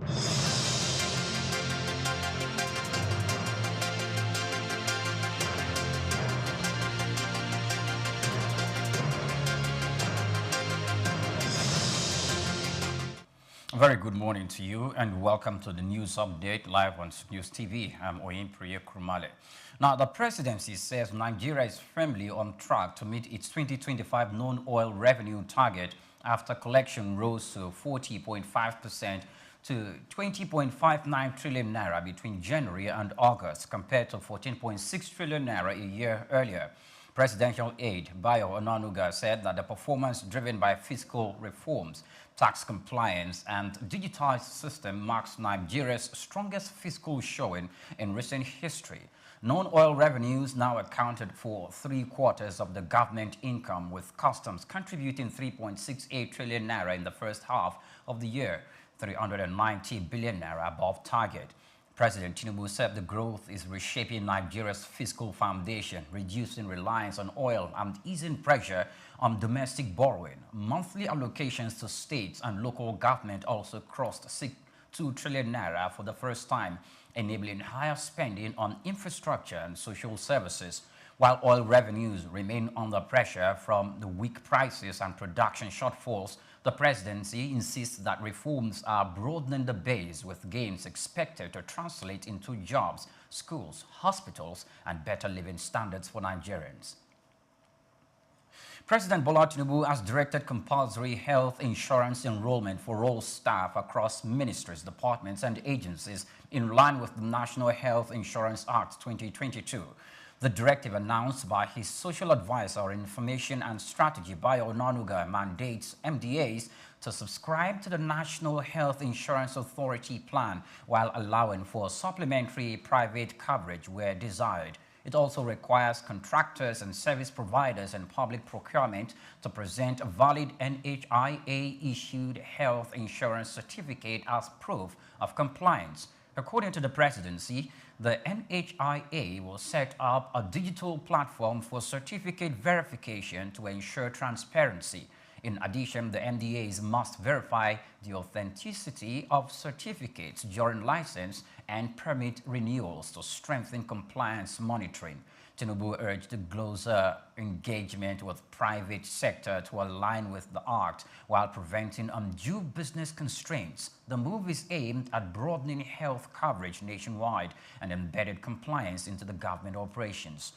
A very good morning to you and welcome to the news update live on News TV. I'm Oyin Priya Krumale. Now, the presidency says Nigeria is firmly on track to meet its 2025 non-oil revenue target after collection rose to 40.5% to 20.59 trillion naira between January and August compared to 14.6 trillion naira a year earlier. Presidential aide Bayo Onanuga said that the performance driven by fiscal reforms, tax compliance and digitized system marks Nigeria's strongest fiscal showing in recent history. Non-oil revenues now accounted for 3/4 of the government income, with customs contributing 3.68 trillion naira in the first half of the year, 390 billion naira above target. President Tinubu said the growth is reshaping Nigeria's fiscal foundation, reducing reliance on oil and easing pressure on domestic borrowing. Monthly allocations to states and local government also crossed 2 trillion naira for the first time, enabling higher spending on infrastructure and social services. While oil revenues remain under pressure from the weak prices and production shortfalls, the presidency insists that reforms are broadening the base, with gains expected to translate into jobs, schools, hospitals, and better living standards for Nigerians. President Bola Tinubu has directed compulsory health insurance enrollment for all staff across ministries, departments, and agencies in line with the National Health Insurance Act 2022. The directive, announced by his social advisor on information and strategy, Bayo Onanuga, mandates MDAs to subscribe to the National Health Insurance Authority plan while allowing for supplementary private coverage where desired. It also requires contractors and service providers and public procurement to present a valid NHIA-issued health insurance certificate as proof of compliance. According to the presidency, the NHIA will set up a digital platform for certificate verification to ensure transparency. In addition, the MDAs must verify the authenticity of certificates during license and permit renewals to strengthen compliance monitoring. Tinubu urged closer engagement with private sector to align with the act while preventing undue business constraints. The move is aimed at broadening health coverage nationwide and embedded compliance into the government operations.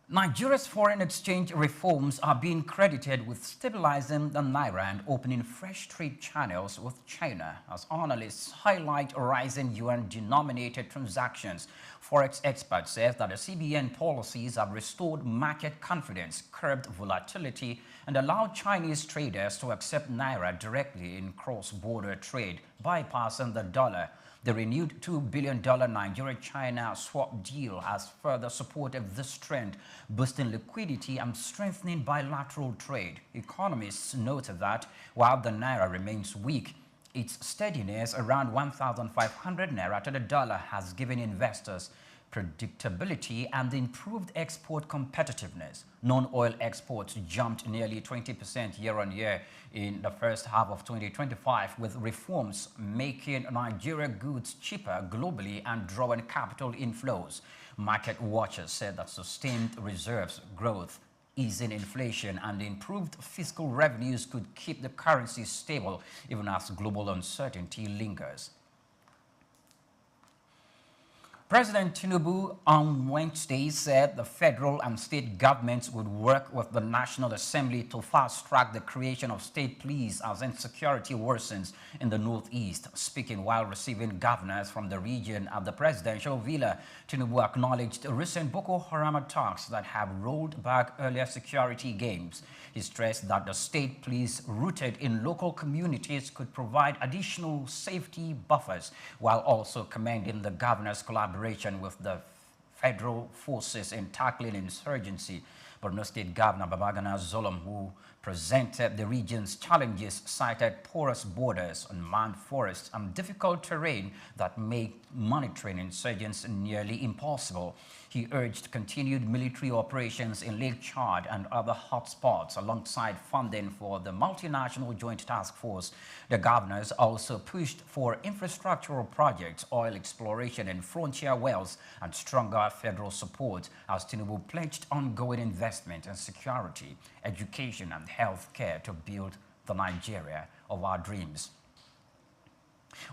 Nigeria's foreign exchange reforms are being credited with stabilizing the naira and opening fresh trade channels with China, as analysts highlight rising yuan-denominated transactions. Forex experts say that the CBN policies have restored market confidence, curbed volatility, and allowed Chinese traders to accept naira directly in cross-border trade, bypassing the dollar. The renewed $2 billion Nigeria-China swap deal has further supported this trend, boosting liquidity and strengthening bilateral trade. Economists noted that while the naira remains weak, its steadiness around 1,500 naira to the dollar has given investors predictability and improved export competitiveness. Non-oil exports jumped nearly 20% year-on-year in the first half of 2025, with reforms making Nigeria goods cheaper globally and drawing capital inflows. Market watchers said that sustained reserves growth, easing inflation, and improved fiscal revenues could keep the currency stable even as global uncertainty lingers. President Tinubu on Wednesday said the federal and state governments would work with the National Assembly to fast-track the creation of state police as insecurity worsens in the Northeast. Speaking while receiving governors from the region at the presidential villa, Tinubu acknowledged recent Boko Haram attacks that have rolled back earlier security gains. He stressed that the state police rooted in local communities could provide additional safety buffers, while also commending the governor's collaboration with the federal forces in tackling insurgency. Borno State Governor Babagana Zulum, who presented the region's challenges, cited porous borders, unmanned forests, and difficult terrain that make monitoring insurgents nearly impossible. He urged continued military operations in Lake Chad and other hotspots alongside funding for the multinational joint task force. The governors also pushed for infrastructural projects, oil exploration and frontier wells, and stronger federal support as Tinubu pledged ongoing investment in security, education and health care to build the Nigeria of our dreams.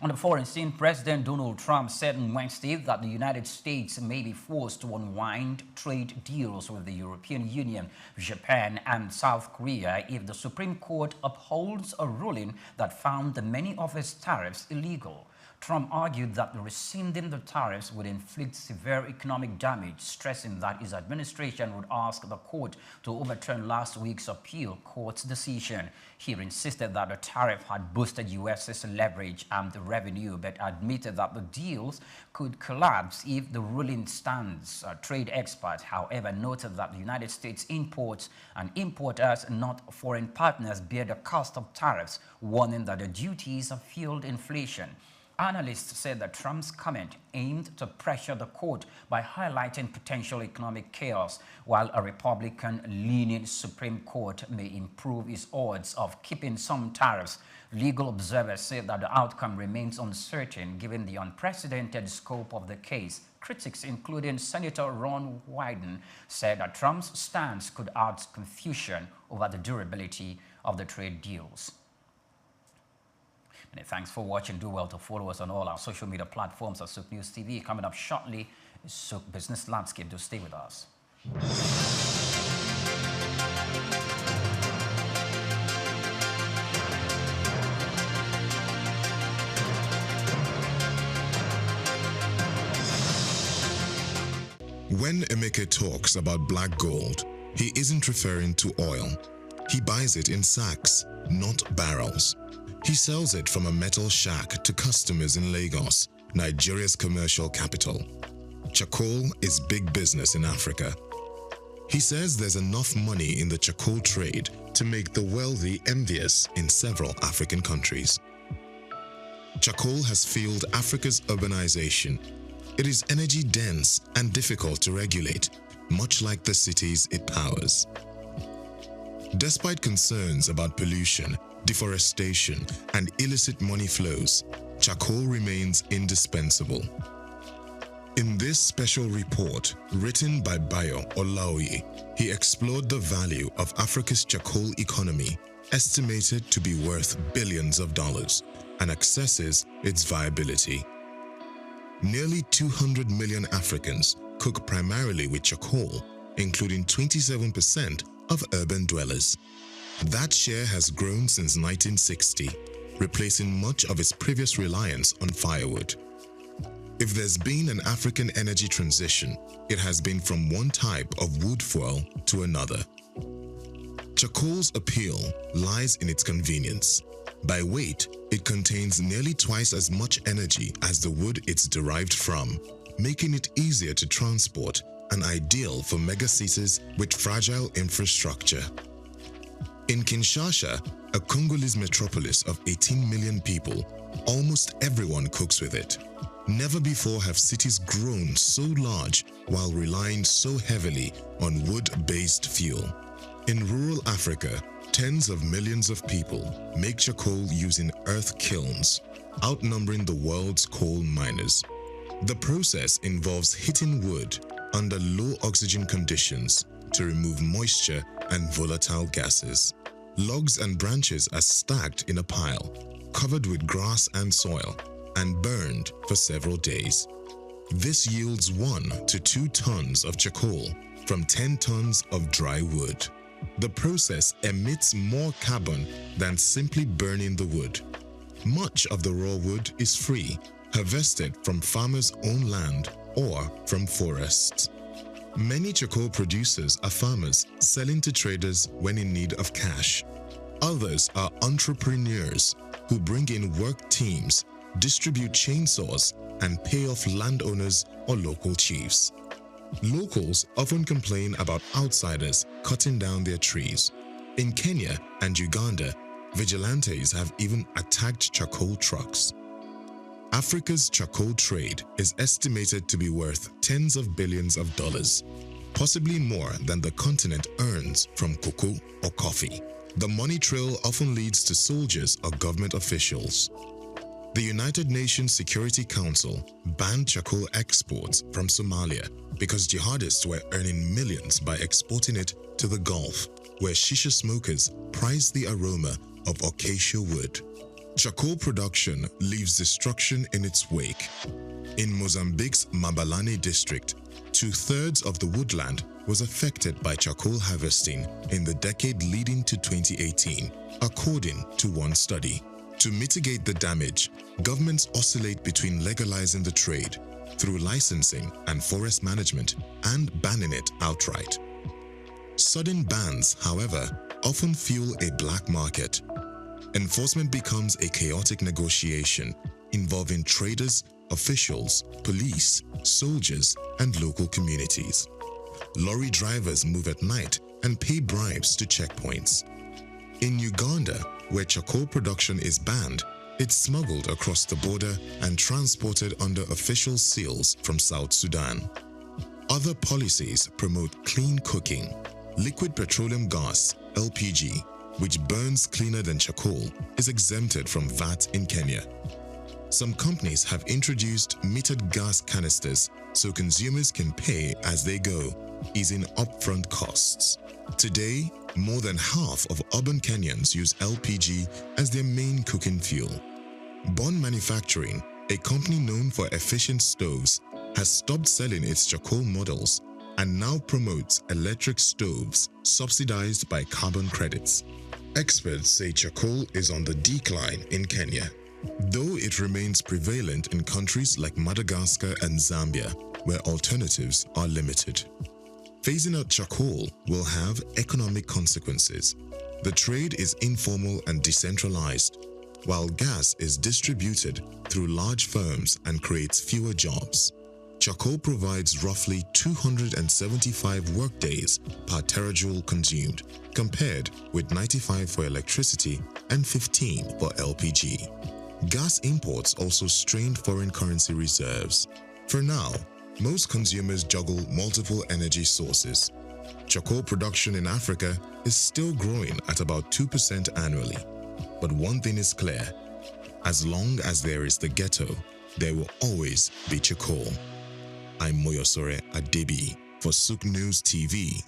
On the foreign scene, President Donald Trump said on Wednesday that the United States may be forced to unwind trade deals with the European Union, Japan, and South Korea if the Supreme Court upholds a ruling that found many of its tariffs illegal. Trump argued that rescinding the tariffs would inflict severe economic damage, stressing that his administration would ask the court to overturn last week's appeal court's decision. He insisted that the tariff had boosted U.S.'s leverage and revenue, but admitted that the deals could collapse if the ruling stands. Trade experts, however, noted that the United States imports and importers, not foreign partners, bear the cost of tariffs, warning that the duties have fueled inflation. Analysts said that Trump's comment aimed to pressure the court by highlighting potential economic chaos, while a Republican-leaning Supreme Court may improve its odds of keeping some tariffs. Legal observers say that the outcome remains uncertain given the unprecedented scope of the case. Critics, including Senator Ron Wyden, said that Trump's stance could add confusion over the durability of the trade deals. Many thanks for watching. Do well to follow us on all our social media platforms at Souk News TV. Coming up shortly is Souk Business Landscape. Do stay with us. When Emeka talks about black gold, he isn't referring to oil. He buys it in sacks, not barrels. He sells it from a metal shack to customers in Lagos, Nigeria's commercial capital. Charcoal is big business in Africa. He says there's enough money in the charcoal trade to make the wealthy envious in several African countries. Charcoal has fueled Africa's urbanization. It is energy dense and difficult to regulate, much like the cities it powers. Despite concerns about pollution, deforestation, and illicit money flows, charcoal remains indispensable. In this special report, written by Bayo Olaoye, he explored the value of Africa's charcoal economy, estimated to be worth billions of dollars, and assesses its viability. Nearly 200 million Africans cook primarily with charcoal, including 27% of urban dwellers. That share has grown since 1960, replacing much of its previous reliance on firewood. If there's been an African energy transition, it has been from one type of wood fuel to another. Charcoal's appeal lies in its convenience. By weight, it contains nearly twice as much energy as the wood it's derived from, making it easier to transport and ideal for megacities with fragile infrastructure. In Kinshasa, a Congolese metropolis of 18 million people, almost everyone cooks with it. Never before have cities grown so large while relying so heavily on wood-based fuel. In rural Africa, tens of millions of people make charcoal using earth kilns, outnumbering the world's coal miners. The process involves heating wood under low oxygen conditions to remove moisture and volatile gases. Logs and branches are stacked in a pile, covered with grass and soil, and burned for several days. This yields 1 to 2 tons of charcoal from 10 tons of dry wood. The process emits more carbon than simply burning the wood. Much of the raw wood is free, harvested from farmers' own land or from forests. Many charcoal producers are farmers selling to traders when in need of cash. Others are entrepreneurs who bring in work teams, distribute chainsaws, and pay off landowners or local chiefs. Locals often complain about outsiders cutting down their trees. In Kenya and Uganda, vigilantes have even attacked charcoal trucks. Africa's charcoal trade is estimated to be worth tens of billions of dollars, possibly more than the continent earns from cocoa or coffee. The money trail often leads to soldiers or government officials. The United Nations Security Council banned charcoal exports from Somalia because jihadists were earning millions by exporting it to the Gulf, where shisha smokers prize the aroma of acacia wood. Charcoal production leaves destruction in its wake. In Mozambique's Mabalane district, 2/3 of the woodland was affected by charcoal harvesting in the decade leading to 2018, according to one study. To mitigate the damage, governments oscillate between legalizing the trade through licensing and forest management and banning it outright. Sudden bans, however, often fuel a black market. Enforcement becomes a chaotic negotiation involving traders, officials, police, soldiers, and local communities. Lorry drivers move at night and pay bribes to checkpoints. In Uganda, where charcoal production is banned, it's smuggled across the border and transported under official seals from South Sudan. Other policies promote clean cooking. Liquid petroleum gas, LPG, which burns cleaner than charcoal, is exempted from VAT in Kenya. Some companies have introduced metered gas canisters so consumers can pay as they go, easing upfront costs. Today, more than half of urban Kenyans use LPG as their main cooking fuel. Bond Manufacturing, a company known for efficient stoves, has stopped selling its charcoal models and now promotes electric stoves subsidized by carbon credits. Experts say charcoal is on the decline in Kenya, though it remains prevalent in countries like Madagascar and Zambia, where alternatives are limited. Phasing out charcoal will have economic consequences. The trade is informal and decentralized, while gas is distributed through large firms and creates fewer jobs. Charcoal provides roughly 275 workdays per terajoule consumed, compared with 95 for electricity and 15 for LPG. Gas imports also strained foreign currency reserves. For now, most consumers juggle multiple energy sources. Charcoal production in Africa is still growing at about 2% annually. But one thing is clear: as long as there is the ghetto, there will always be charcoal. I'm Moyosore Adebi for Souk News TV.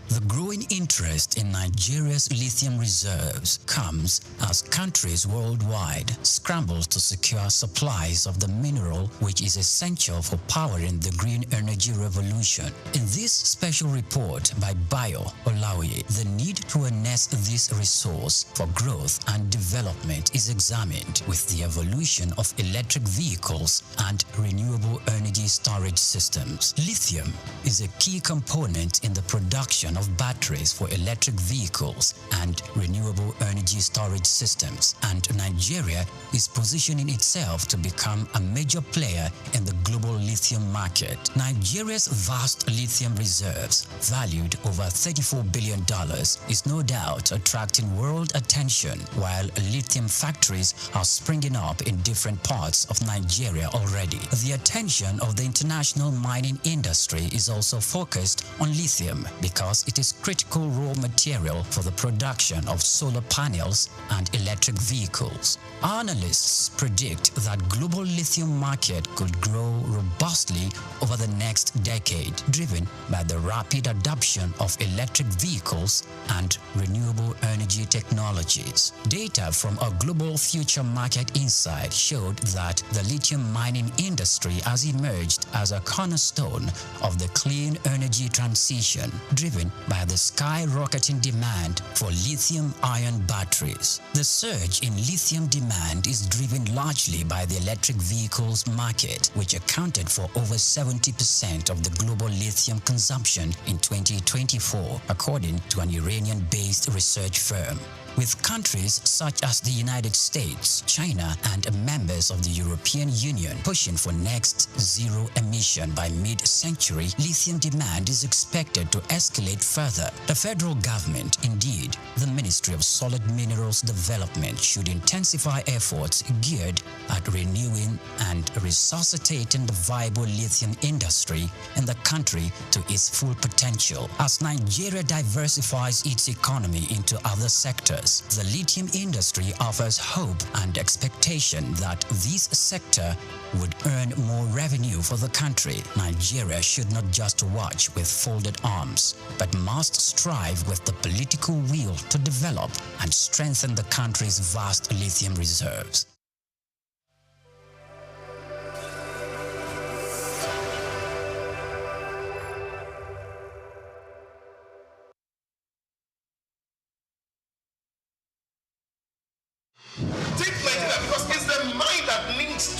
The growing interest in Nigeria's lithium reserves comes as countries worldwide scramble to secure supplies of the mineral which is essential for powering the green energy revolution. In this special report by Bayo Olaoye, the need to harness this resource for growth and development is examined, with the evolution of electric vehicles and renewable energy storage systems. Lithium is a key component in the production of batteries for electric vehicles and renewable energy storage systems, and Nigeria is positioning itself to become a major player in the global lithium market. Nigeria's vast lithium reserves, valued over $34 billion, is no doubt attracting world attention, while lithium factories are springing up in different parts of Nigeria already. The attention of the international mining industry is also focused on lithium because it is critical raw material for the production of solar panels and electric vehicles. Analysts predict that global lithium market could grow robustly over the next decade, driven by the rapid adoption of electric vehicles and renewable energy technologies. Data from a global future market insight showed that the lithium mining industry has emerged as a cornerstone of the clean energy transition, driven by the skyrocketing demand for lithium-ion batteries. The surge in lithium demand is driven largely by the electric vehicles market, which accounted for over 70% of the global lithium consumption in 2024, according to an Iranian-based research firm. With countries such as the United States, China, and members of the European Union pushing for next zero emission by mid-century, lithium demand is expected to escalate further. The federal government. Indeed, the Ministry of Solid Minerals Development should intensify efforts geared at renewing and resuscitating the viable lithium industry in the country to its full potential. As Nigeria diversifies its economy into other sectors, the lithium industry offers hope and expectation that this sector would earn more revenue for the country. Nigeria should not just watch with folded arms, but must strive with the political will to develop and strengthen the country's vast lithium reserves.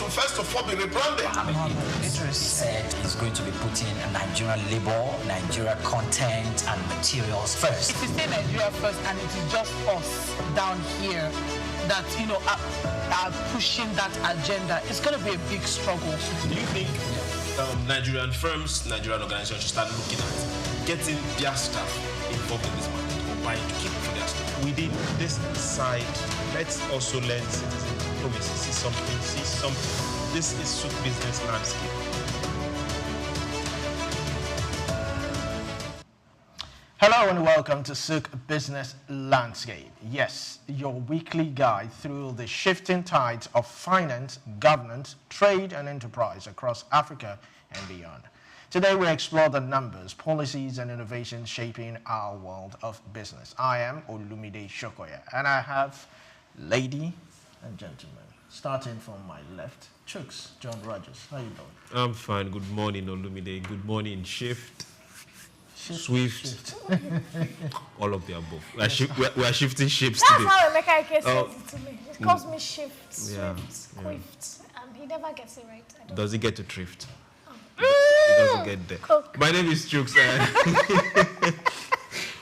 First of all, be rebranded. It said he's going to be putting Nigerian labor, Nigeria content and materials first. If you say Nigeria first and it is just us down here that, are pushing that agenda, it's going to be a big struggle. Do you think Nigerian firms, Nigerian organizations should start looking at getting their staff involved in this market or buying to keep for their staff? Within this side, let's also learn citizen diplomacy, see something. This is Souk business landscape. Hello and welcome to Souk Business Landscape. Yes, your weekly guide through the shifting tides of finance, governance, trade and enterprise across Africa and beyond. Today we explore the numbers, policies and innovations shaping our world of business. I am Olumide Shokoya and I have lady and gentlemen. Starting from my left, Chooks, John Rogers. How you doing? I'm fine. Good morning, Olumide. Good morning, Shift. Swift. All of the above. We are shifting ships That's today. how Emeka Ike says it to me. He calls me shift, swift, Yeah. quift, and he never gets it right. I don't Does he get to thrift? He doesn't get there. Cook. My name is Chooks.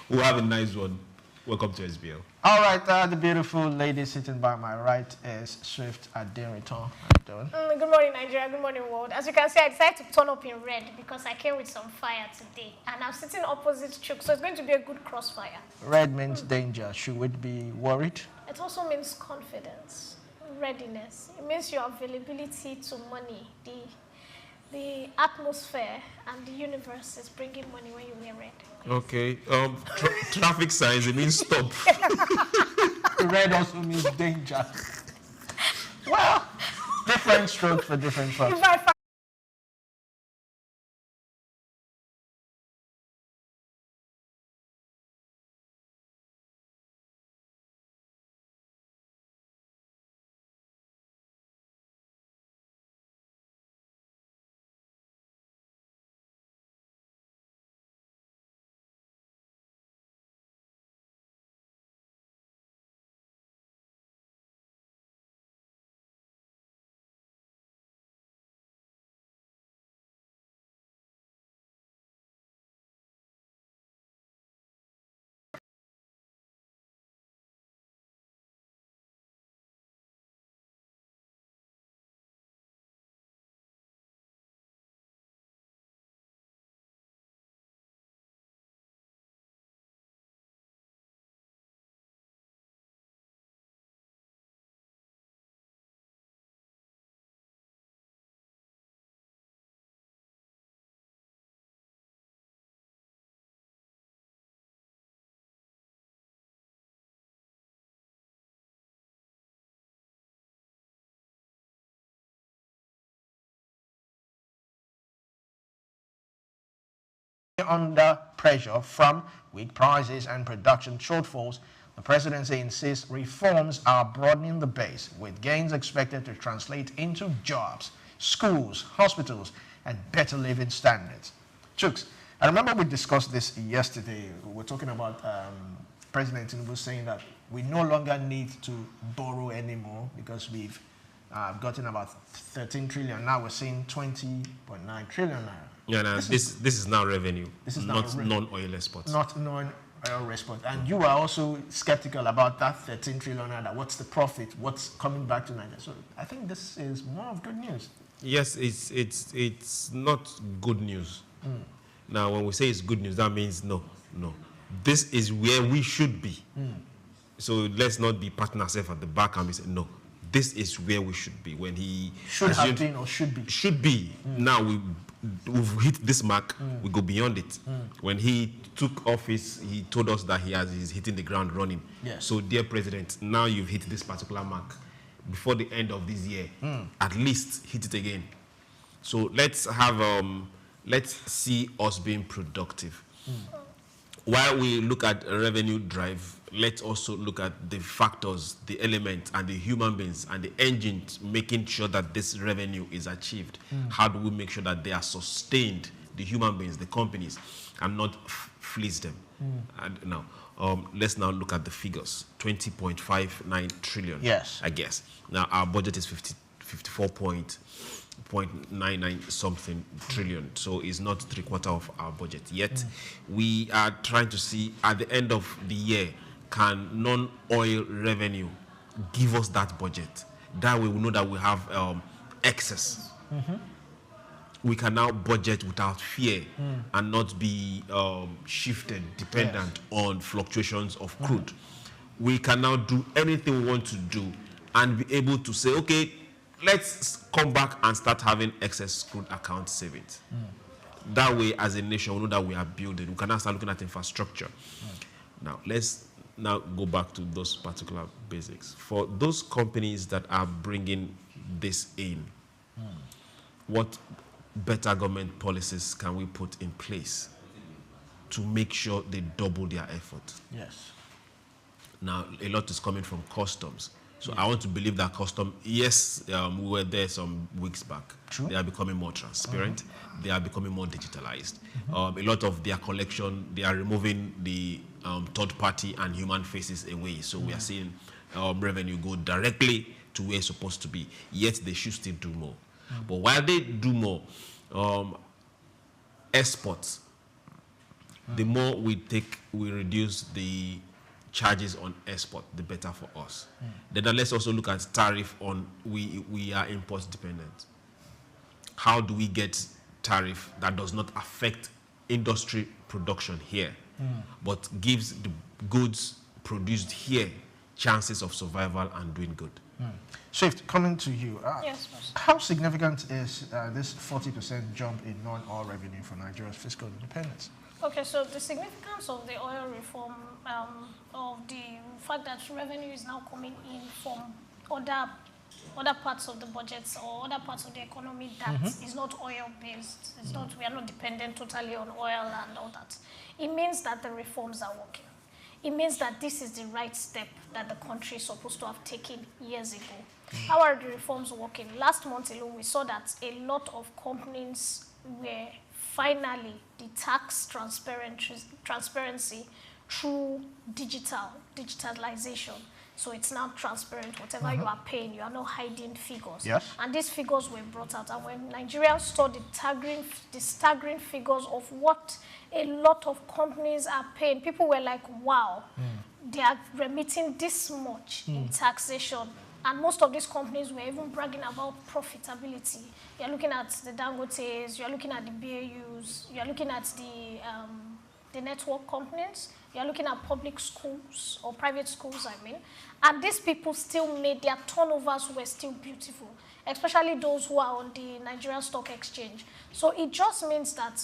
We'll have a nice one. Welcome to SBL. All right, the beautiful lady sitting by my right is Swift Adinriton. How you doing? Good morning, Nigeria. Good morning, world. As you can see, I decided to turn up in red because I came with some fire today. And I'm sitting opposite Chuk, so it's going to be a good crossfire. Red means danger. Should we be worried? It also means confidence, readiness. It means your availability to money. The atmosphere and the universe is bringing money when you wear red. Okay. Traffic signs, it means stop. Red also means danger. Well, different strokes for different folks. Under pressure from weak prices and production shortfalls, the presidency insists reforms are broadening the base, with gains expected to translate into jobs, schools, hospitals, and better living standards. Chooks, I remember we discussed this yesterday. We were talking about President Tinubu saying that we no longer need to borrow anymore because we've gotten about 13 trillion. Now we're seeing 20.9 trillion naira. Yeah, no, this is now revenue. This is not non-oil exports. Not non-oil export. And you are also skeptical about that 13 trillion naira. What's the profit? What's coming back to Nigeria? So I think this is more of good news. Yes, it's not good news. Now, when we say it's good news, that means no. this is where we should be. So let's not be patting ourselves at the back and we say, no, this is where we should be. When he should have been or should be. Should be. Now we've hit this mark, we go beyond it. When he took office, he told us that he's hitting the ground running. Yes. So, dear President, now you've hit this particular mark. Before the end of this year, at least hit it again. So let's see us being productive. While we look at revenue drive, let's also look at the factors, the elements, and the human beings and the engines making sure that this revenue is achieved. How do we make sure that they are sustained, the human beings, the companies, and not fleece them? And now, let's now look at the figures. 20.59 trillion. Yes. I guess. Now, our budget is 54.99 something trillion, so it's not 3/4 of our budget yet. We are trying to see at the end of the year, can non-oil revenue give us that budget? That way we know that we have excess. We can now budget without fear and not be shifted, dependent on fluctuations of crude. We can now do anything we want to do and be able to say, okay, let's come back and start having excess crude account savings. That way, as a nation, we know that we are building. We can now start looking at infrastructure. Now, let's now go back to those particular basics. For those companies that are bringing this in, what better government policies can we put in place to make sure they double their effort? Yes. Now, a lot is coming from customs. So I want to believe that custom, yes, we were there some weeks back. True. They are becoming more transparent. They are becoming more digitalized. A lot of their collection, they are removing the third party and human faces away. So we are seeing revenue go directly to where it's supposed to be. Yet they should still do more. But while they do more, exports, the more we reduce the charges on export, the better for us. Then let's also look at tariff on, we are import dependent. How do we get tariff that does not affect industry production here, but gives the goods produced here chances of survival and doing good? Swift, coming to you. Yes, boss. How significant is this 40% jump in non-oil revenue for Nigeria's fiscal independence? Okay, so the significance of the oil reform, of the fact that revenue is now coming in from other parts of the budgets or other parts of the economy that is not oil-based. It's not, we are not dependent totally on oil and all that. It means that the reforms are working. It means that this is the right step that the country is supposed to have taken years ago. How are the reforms working? Last month alone, we saw that a lot of companies were finally the tax transparency through digitalization. So it's now transparent. Whatever you are paying, you are not hiding figures. Yes. And these figures were brought out. And when Nigerians saw the staggering figures of what a lot of companies are paying, people were like, wow, they are remitting this much in taxation. And most of these companies were even bragging about profitability. You're looking at the Dangotes, you're looking at the BAUs, you're looking at the network companies, you're looking at public schools or private schools, I mean. And these people still made, their turnovers were still beautiful, especially those who are on the Nigerian Stock Exchange. So it just means that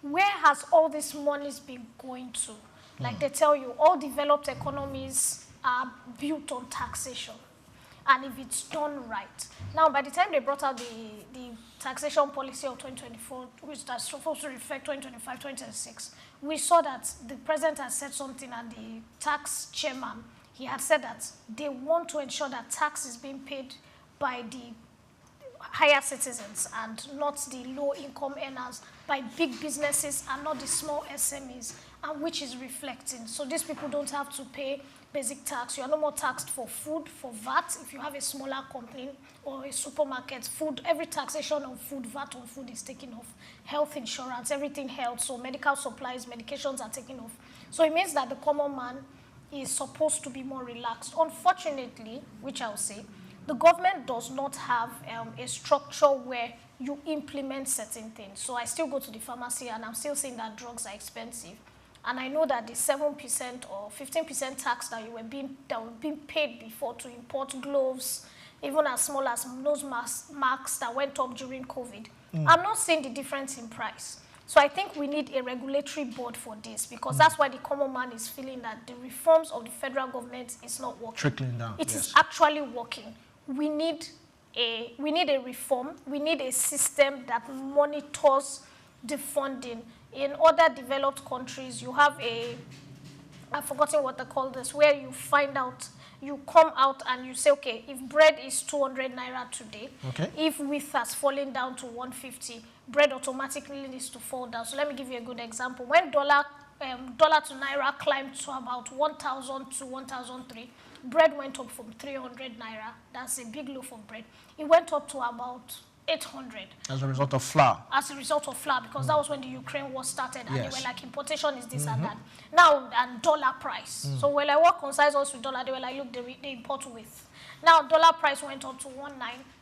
where has all this money been going to? Like they tell you, all developed economies are built on taxation. And if it's done right. Now, by the time they brought out the taxation policy of 2024, which is supposed to reflect 2025, 2026, we saw that the president has said something, and the tax chairman, he had said that they want to ensure that tax is being paid by the higher citizens and not the low-income earners, by big businesses and not the small SMEs, and which is reflecting. So these people don't have to pay basic tax. You are no more taxed for food, for VAT. If you have a smaller company or a supermarket, food, every taxation on food, VAT on food is taken off. Health insurance, everything health, so medical supplies, medications are taken off. So it means that the common man is supposed to be more relaxed. Unfortunately, which I'll say, the government does not have a structure where you implement certain things. So I still go to the pharmacy and I'm still seeing that drugs are expensive. and I know that the 7% or 15% tax that were being paid before to import gloves, even as small as nose masks that went up during COVID, I'm not seeing the difference in price. So I think we need a regulatory board for this, because that's why the common man is feeling that the reforms of the federal government is not working. Trickling down. It is actually working. We need a reform. We need a system that monitors the funding. In other developed countries, you have I've forgotten what they call this, where you find out, you come out and you say, okay, if bread is 200 naira today, if wheat has fallen down to 150, bread automatically needs to fall down. So let me give you a good example. When dollar to naira climbed to about 1,000 to 1,003, bread went up from 300 naira. That's a big loaf of bread. It went up to about 800. As a result of flour. As a result of flour, because that was when the Ukraine war started, and they were like, importation is this and that. Now, and dollar price. So we're like, what concerns us with dollar? They were like, look, they import with. Now, dollar price went up to 1.9.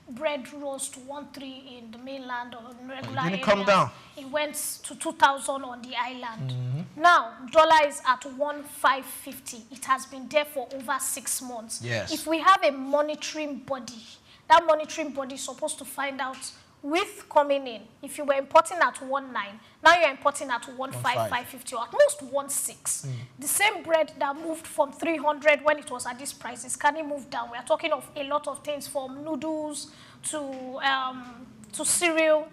Bread rose to 1.3 in the mainland or regular areas. Come down. It went to 2,000 on the island. Now, dollar is at 1,550. It has been there for over 6 months. Yes. If we have a monitoring body, that monitoring body is supposed to find out, with coming in, if you were importing at 1.9, now you're importing at 1.550, or at most 1.6. The same bread that moved from 300 when it was at these prices, can it move down? We are talking of a lot of things, from noodles to cereal.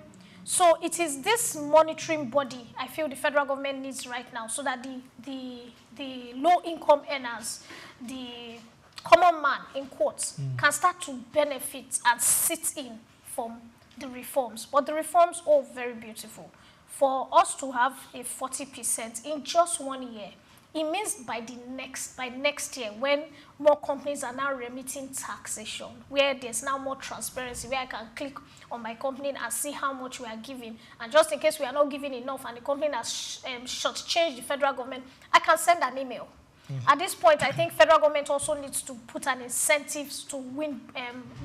So it is this monitoring body I feel the federal government needs right now, so that the low-income earners, the common man, in quotes, can start to benefit and sit in from the reforms. But the reforms are very beautiful. For us to have a 40% in just 1 year, it means by next year, when more companies are now remitting taxation, where there's now more transparency, where I can click on my company and see how much we are giving, and just in case we are not giving enough and the company has shortchanged the federal government, I can send an email. At this point, I think federal government also needs to put an incentive to win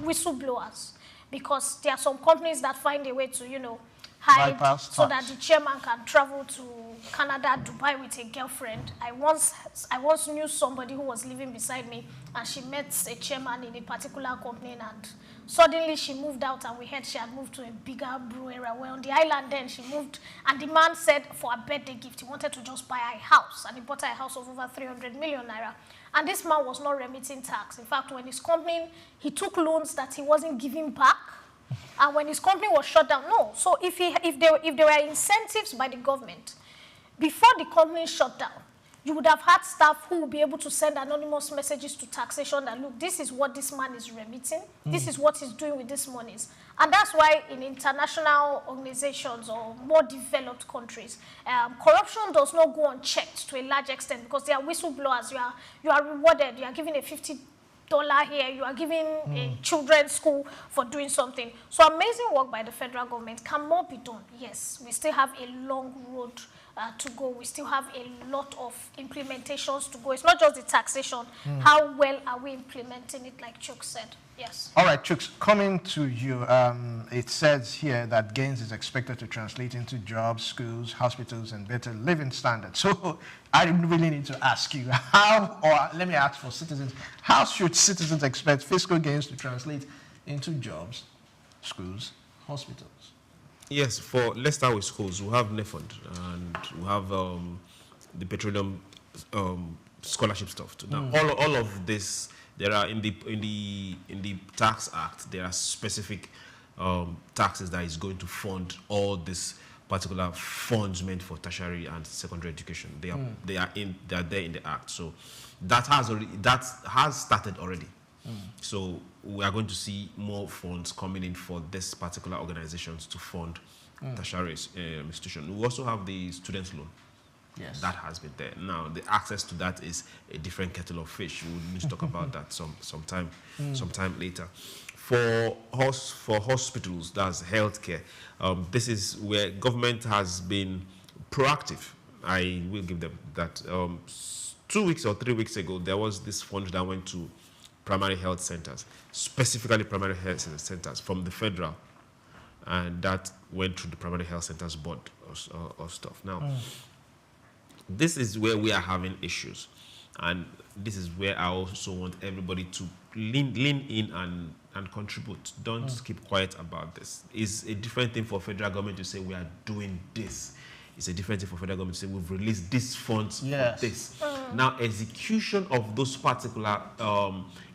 whistleblowers, because there are some companies that find a way to, hide so that the chairman can travel to Canada, Dubai with a girlfriend. I once knew somebody who was living beside me, and she met a chairman in a particular company, and suddenly she moved out, and we heard she had moved to a bigger brewery. Well, on the island then she moved, and the man said for a birthday gift, he wanted to just buy a house, and he bought a house of over 300 million naira. And this man was not remitting tax. In fact, when his company, he took loans that he wasn't giving back. And when his company was shut down, no. So if there were incentives by the government, before the company shut down, you would have had staff who would be able to send anonymous messages to taxation that, look, this is what this man is remitting. This is what he's doing with these monies. And that's why in international organizations or more developed countries, corruption does not go unchecked to a large extent, because they are whistleblowers. You are rewarded. You are given a $50 here. You are giving a children's school for doing something. So amazing work by the federal government. Can more be done? Yes. We still have a long road to go. We still have a lot of implementations to go. It's not just the taxation. How well are we implementing it, like Chuck said? Yes. All right, Chuks, coming to you, it says here that gains is expected to translate into jobs, schools, hospitals, and better living standards. So I really need to ask you, let me ask for citizens, how should citizens expect fiscal gains to translate into jobs, schools, hospitals? Yes, let's start with schools. We have NEFUND, and we have the petroleum scholarship stuff too. Now, all of this, there are in the Tax Act, there are specific taxes that is going to fund all these particular funds meant for tertiary and secondary education. They are there in the Act. So that has started already. So we are going to see more funds coming in for this particular organizations to fund tertiary institution. We also have the student loan. Yes. That has been there. Now, the access to that is a different kettle of fish. We'll need to talk about that sometime later. For hospitals, that's healthcare, this is where government has been proactive. I will give them that. 2 weeks or 3 weeks ago, there was this fund that went to primary health centers, specifically primary health centers from the federal, and that went through the primary health centers board or stuff. Now, This is where we are having issues. And this is where I also want everybody to lean in and contribute. Don't keep quiet about this. It's a different thing for federal government to say we are doing this. It's a different thing for federal government to say we've released these funds for this. Now, execution of those particular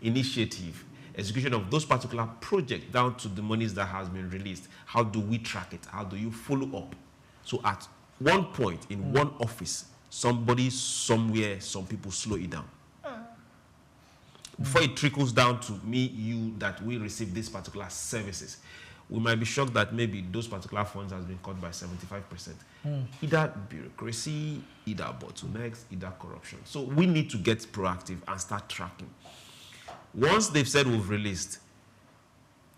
initiative, execution of those particular projects down to the monies that has been released, how do we track it? How do you follow up? So at one point in one office, somebody, somewhere, some people slow it down. Before it trickles down to me, you, that we receive these particular services, we might be shocked that maybe those particular funds has been cut by 75%. Either bureaucracy, either bottlenecks, either corruption. So we need to get proactive and start tracking. Once they've said we've released,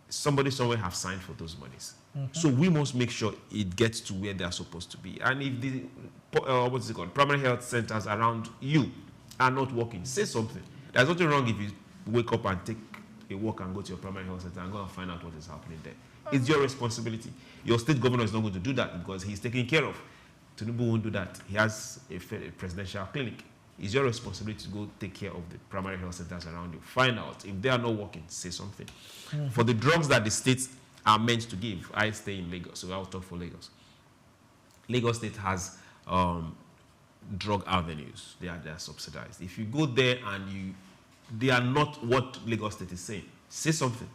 somebody somewhere have signed for those monies. So we must make sure it gets to where they are supposed to be. And if the what's it called, primary health centers around you are not working, say something. There's nothing wrong if you wake up and take a walk and go to your primary health center and go and find out what is happening there. It's your responsibility. Your state governor is not going to do that because he's taken care of. Tinubu won't do that. He has a presidential clinic. It's your responsibility to go take care of the primary health centers around you. Find out. If they are not working, say something. For the drugs that the states are meant to give, I stay in Lagos, so I'll talk for Lagos. Lagos State has drug avenues. They are subsidized. If you go there and they are not what Lagos State is saying, say something.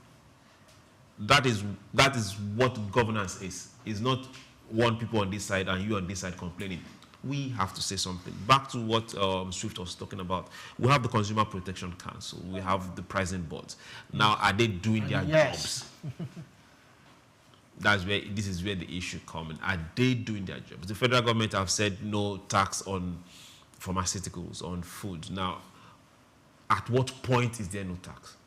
That is what governance is. It's not one people on this side and you on this side complaining. We have to say something. Back to what Swift was talking about. We have the Consumer Protection Council. We have the pricing boards. Now, are they doing their jobs? This is where the issue comes in. Are they doing their jobs? The federal government have said no tax on pharmaceuticals, on food. Now, at what point is there no tax?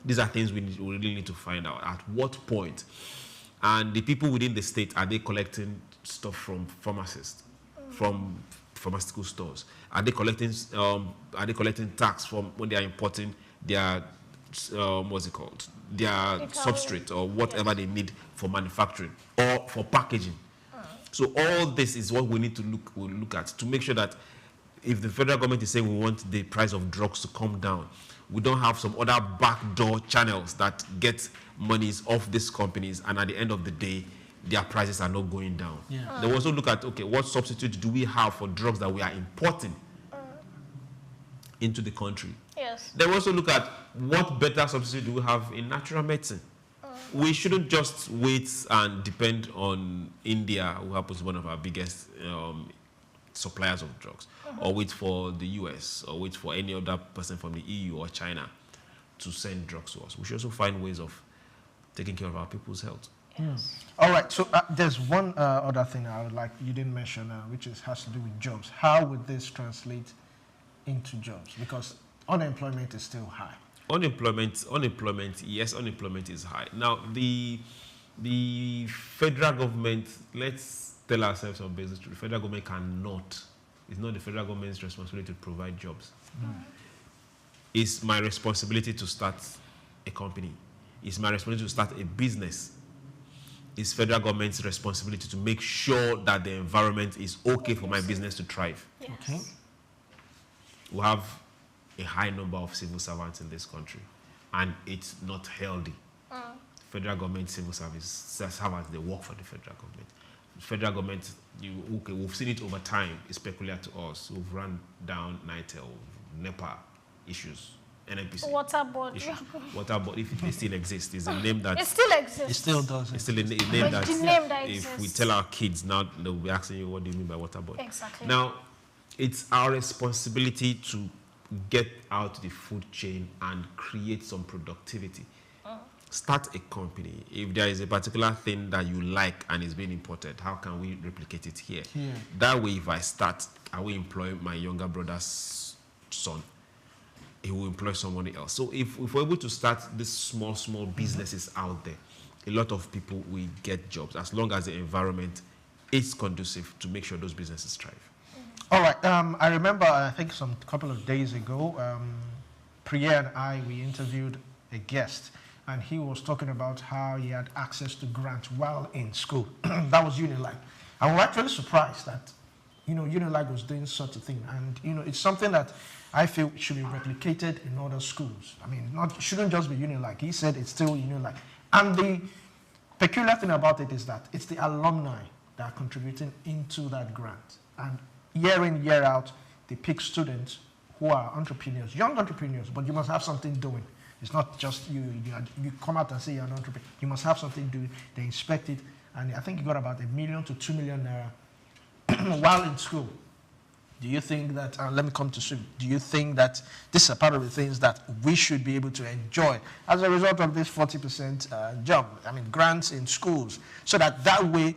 These are things we really need to find out. At what point? And the people within the state, are they collecting stuff from pharmacists, from pharmaceutical stores? Are they collecting tax from when they are importing their their substrate or whatever they need for manufacturing or for packaging? So all this is what we need to look at to make sure that if the federal government is saying we want the price of drugs to come down, we don't have some other backdoor channels that get monies off these companies, and at the end of the day, their prices are not going down. They also look at, okay, what substitute do we have for drugs that we are importing into the country? They also look at what better substitute do we have in natural medicine. We shouldn't just wait and depend on India, who happens to be one of our biggest suppliers of drugs, or wait for the US, or wait for any other person from the EU or China to send drugs to us. We should also find ways of taking care of our people's health. All right, so there's one other thing I would like, you didn't mention, which has to do with jobs. How would this translate into jobs? Because unemployment is still high. Unemployment, yes, unemployment is high. Now, the federal government, let's tell ourselves on business, the federal government cannot, it's not the federal government's responsibility to provide jobs. It's my responsibility to start a company. It's my responsibility to start a business. It's federal government's responsibility to make sure that the environment is okay for my business to thrive. Okay. We have a high number of civil servants in this country, and it's not healthy. Federal government civil servants, they work for the federal government. Federal government, we've seen it over time. It's peculiar to us. We've run down NITEL, NEPA issues, NNPC. Water board. Water board, if it still exists, is a name that... It still exists. It still does. It's still a name that if we tell our kids now, they'll be asking you, what do you mean by water board? Exactly. Now, it's our responsibility to get out the food chain and create some productivity. Start a company. If there is a particular thing that you like and is being imported, how can we replicate it here? That way, if I start, I will employ my younger brother's son. He will employ somebody else. So if we're able to start these small businesses out there, a lot of people will get jobs as long as the environment is conducive to make sure those businesses thrive. All right. I remember, I think some couple of days ago, Priya and I, we interviewed a guest, and he was talking about how he had access to grants while in school. That was Unilag. I was actually surprised that Unilag was doing such a thing. And, it's something that I feel should be replicated in other schools. I mean, shouldn't just be Unilag. He said it's still Unilag. And the peculiar thing about it is that it's the alumni that are contributing into that grant. And year in, year out, they pick students who are entrepreneurs, young entrepreneurs, but you must have something doing. It's not just you come out and say you're an entrepreneur. You must have something doing. They inspect it. And I think you got about $1 million to $2 million naira while in school. Do you think that, let me come to Sue, do you think that this is part of the things that we should be able to enjoy as a result of this 40% jump? I mean, grants in schools, so that way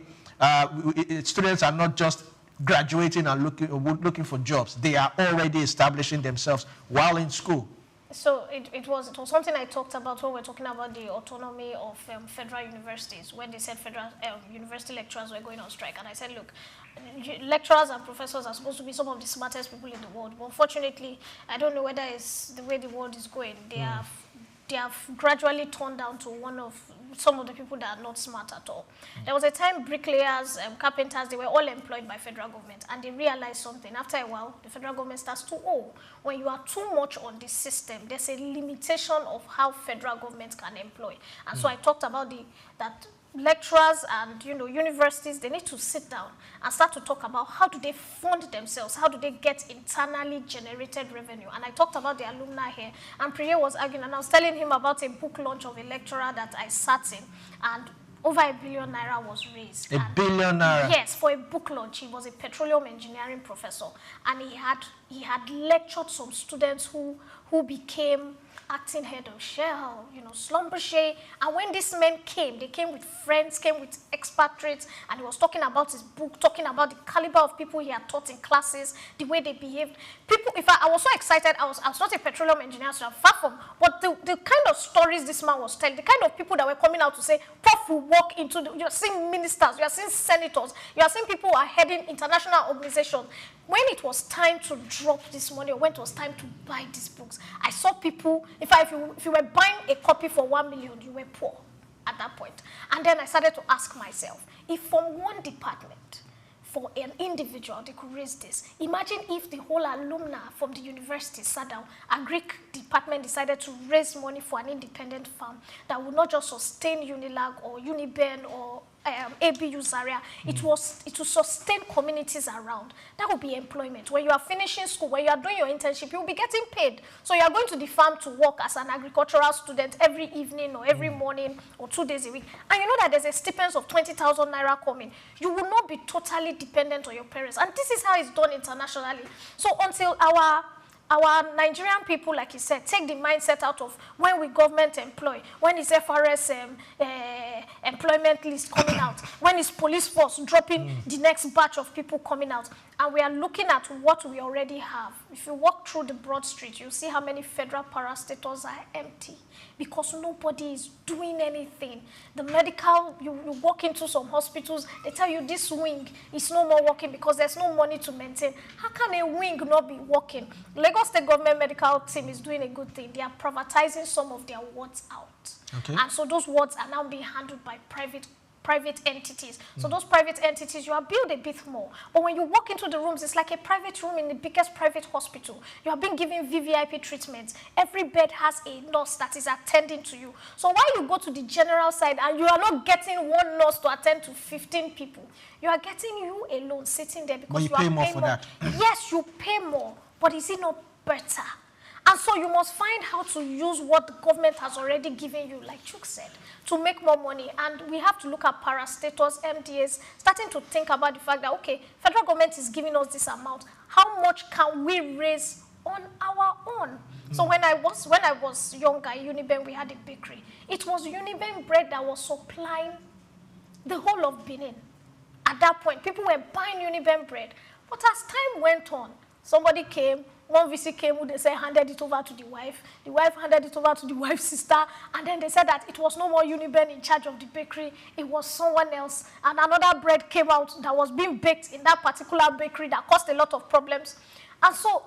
students are not just graduating and looking for jobs. They are already establishing themselves while in school. So it was something I talked about when we were talking about the autonomy of federal universities, when they said federal university lecturers were going on strike. And I said, look, lecturers and professors are supposed to be some of the smartest people in the world. But unfortunately, I don't know whether it's the way the world is going. They have gradually turned down to some of the people that are not smart at all. There was a time bricklayers, carpenters, they were all employed by federal government, and they realized something. After a while, the federal government starts to, when you are too much on the system, there's a limitation of how federal government can employ. And so I talked about that lecturers and universities, they need to sit down and start to talk about how do they fund themselves, how do they get internally generated revenue. And I talked about the alumni here, and Priya was arguing, and I was telling him about a book launch of a lecturer that I sat in, and over $1 billion naira was raised. $1 billion naira? Yes, for a book launch. He was a petroleum engineering professor, and he had lectured some students who became acting head of Shell, Schlumberger. And when these men came, they came with friends, came with expatriates, and he was talking about his book, talking about the caliber of people he had taught in classes, the way they behaved. People, I was so excited, I was not a petroleum engineer, so I'm far from, but the kind of stories this man was telling, the kind of people that were coming out to say, Prof will walk into you're seeing ministers, you're seeing senators, you're seeing people who are heading international organizations. When it was time to drop this money, or when it was time to buy these books, I saw people, in fact, if you were buying a copy for 1 million, you were poor at that point. And then I started to ask myself, if from one department, for an individual, they could raise this. Imagine if the whole alumni from the university sat down, a Greek department decided to raise money for an independent firm that would not just sustain Unilag or Uniben or ABU Zaria, it will sustain communities around. That would be employment. When you are finishing school, when you are doing your internship, you will be getting paid. So you are going to the farm to work as an agricultural student every evening or every morning or 2 days a week. And you know that there's a stipend of 20,000 naira coming. You will not be totally dependent on your parents. And this is how it's done internationally. So until our Nigerian people, like you said, take the mindset out of when we government employ, when is FRS employment list coming out, when is police force dropping the next batch of people coming out, and we are looking at what we already have. If you walk through the broad street, you'll see how many federal parastatals are empty because nobody is doing anything. The medical, you walk into some hospitals, they tell you this wing is no more working because there's no money to maintain. How can a wing not be working? Lagos State government medical team is doing a good thing. They are privatizing some of their wards out. Okay. And so those wards are now being handled by private entities. So those private entities, you are billed a bit more. But when you walk into the rooms, it's like a private room in the biggest private hospital. You are being given VVIP treatments. Every bed has a nurse that is attending to you. So while you go to the general side and you are not getting one nurse to attend to 15 people, you are getting you alone sitting there because but you pay more for that. Yes, you pay more, but is it not better? And so you must find how to use what the government has already given you, like Chuk said, to make more money. And we have to look at parastatals, MDAs, starting to think about the fact that, okay, federal government is giving us this amount. How much can we raise on our own? So when I was younger, Uniben, we had a bakery. It was Uniben bread that was supplying the whole of Benin. At that point, people were buying Uniben bread. But as time went on, somebody came, one VC came who they said handed it over to the wife handed it over to the wife's sister, and then they said that it was no more Uniben in charge of the bakery, it was someone else, and another bread came out that was being baked in that particular bakery that caused a lot of problems. And so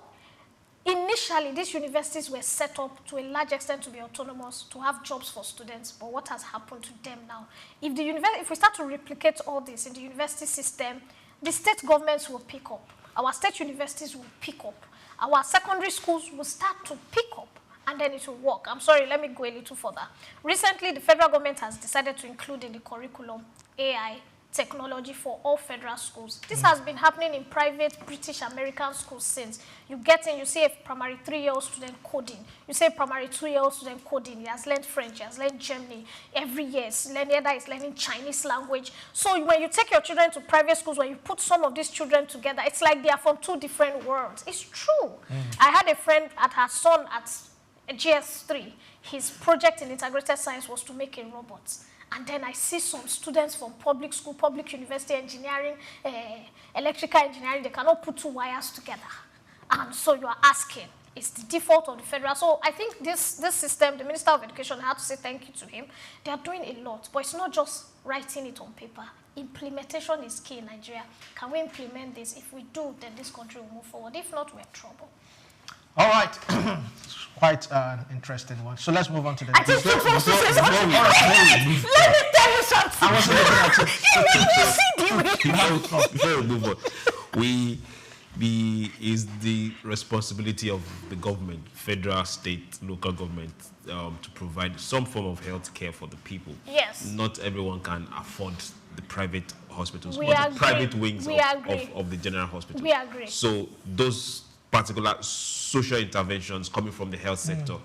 initially these universities were set up to a large extent to be autonomous, to have jobs for students, but what has happened to them now? If we start to replicate all this in the university system, the state governments will pick up. Our state universities will pick up. Our secondary schools will start to pick up, and then it will work. I'm sorry, let me go a little further. Recently, the federal government has decided to include in the curriculum AI technology for all federal schools. This has been happening in private British American schools since. You get in, you see a primary 3-year-old student coding. You see a primary 2-year-old student coding. He has learned French, he has learned German. Every year, he's learning Chinese language. So when you take your children to private schools, when you put some of these children together, it's like they are from two different worlds. It's true. I had a friend at her son at GS3. His project in integrated science was to make a robot. And then I see some students from public school, public university engineering, electrical engineering, they cannot put two wires together. And so you are asking, it's the default of the federal. So I think this system, the Minister of Education, I have to say thank you to him. They are doing a lot, but it's not just writing it on paper. Implementation is key in Nigeria. Can we implement this? If we do, then this country will move forward. If not, we're in trouble. All right. Quite an interesting one. So let's move on to the next. Let me tell you something. I wasn't looking at it. Before we move on, is the responsibility of the government, federal, state, local government, to provide some form of health care for the people. Yes. Not everyone can afford the private hospitals We or agree. the private wings We agree. of the general hospital. We agree. So those particular social interventions coming from the health sector,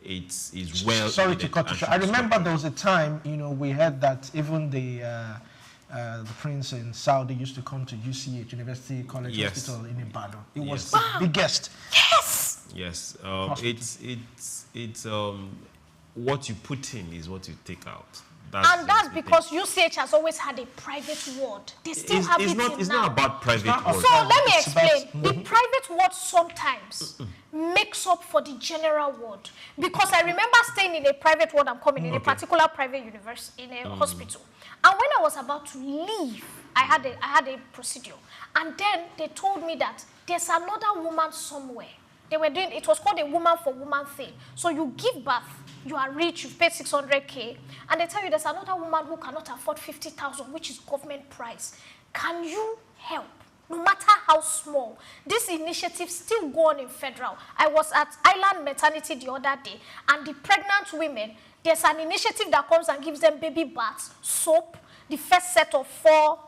it is well. Sorry to cut you short. I remember there was a time, we heard that even the prince in Saudi used to come to UCH, University College Hospital in Ibadan. It was the biggest. Yes. Yes. It's what you put in is what you take out. That's because UCH has always had a private ward. They still have it now. It's not about private ward. So let me explain. The private ward sometimes makes up for the general ward. Because I remember staying in a private ward, in a particular private university, in a hospital. And when I was about to leave, I had a procedure. And then they told me that there's another woman somewhere. They were doing, it was called a woman for woman thing. So you give birth, you are rich, you've paid 600K, and they tell you there's another woman who cannot afford 50,000, which is government price. Can you help? No matter how small. This initiative still go on in federal. I was at Island Maternity the other day, and the pregnant women, there's an initiative that comes and gives them baby baths, soap, the first set of 4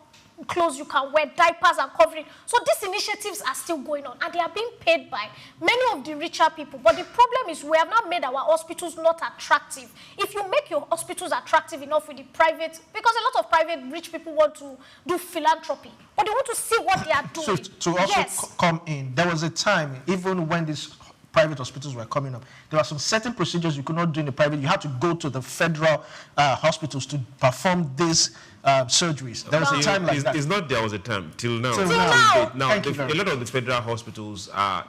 clothes you can wear, diapers and covering. So these initiatives are still going on, and they are being paid by many of the richer people. But the problem is we have not made our hospitals not attractive. If you make your hospitals attractive enough with the private, because a lot of private rich people want to do philanthropy, but they want to see what they are doing. So to also come in, there was a time, even when these private hospitals were coming up, there were some certain procedures you could not do in the private. You had to go to the federal hospitals to perform these surgeries. There was a time like that. It's not there was a time, till now. Now, a lot of the federal hospitals are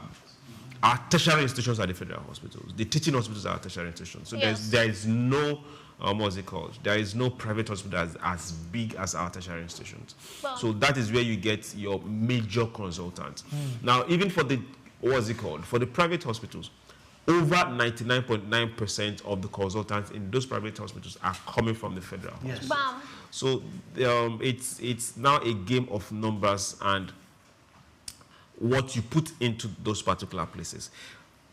tertiary institutions at the federal hospitals. The teaching hospitals are tertiary institutions. So there is no, what's it called? There is no private hospital as big as our tertiary institutions. So that is where you get your major consultants. Now, even for the, what's it called? For the private hospitals, over 99.9% of the consultants in those private hospitals are coming from the federal hospitals. So it's now a game of numbers and what you put into those particular places.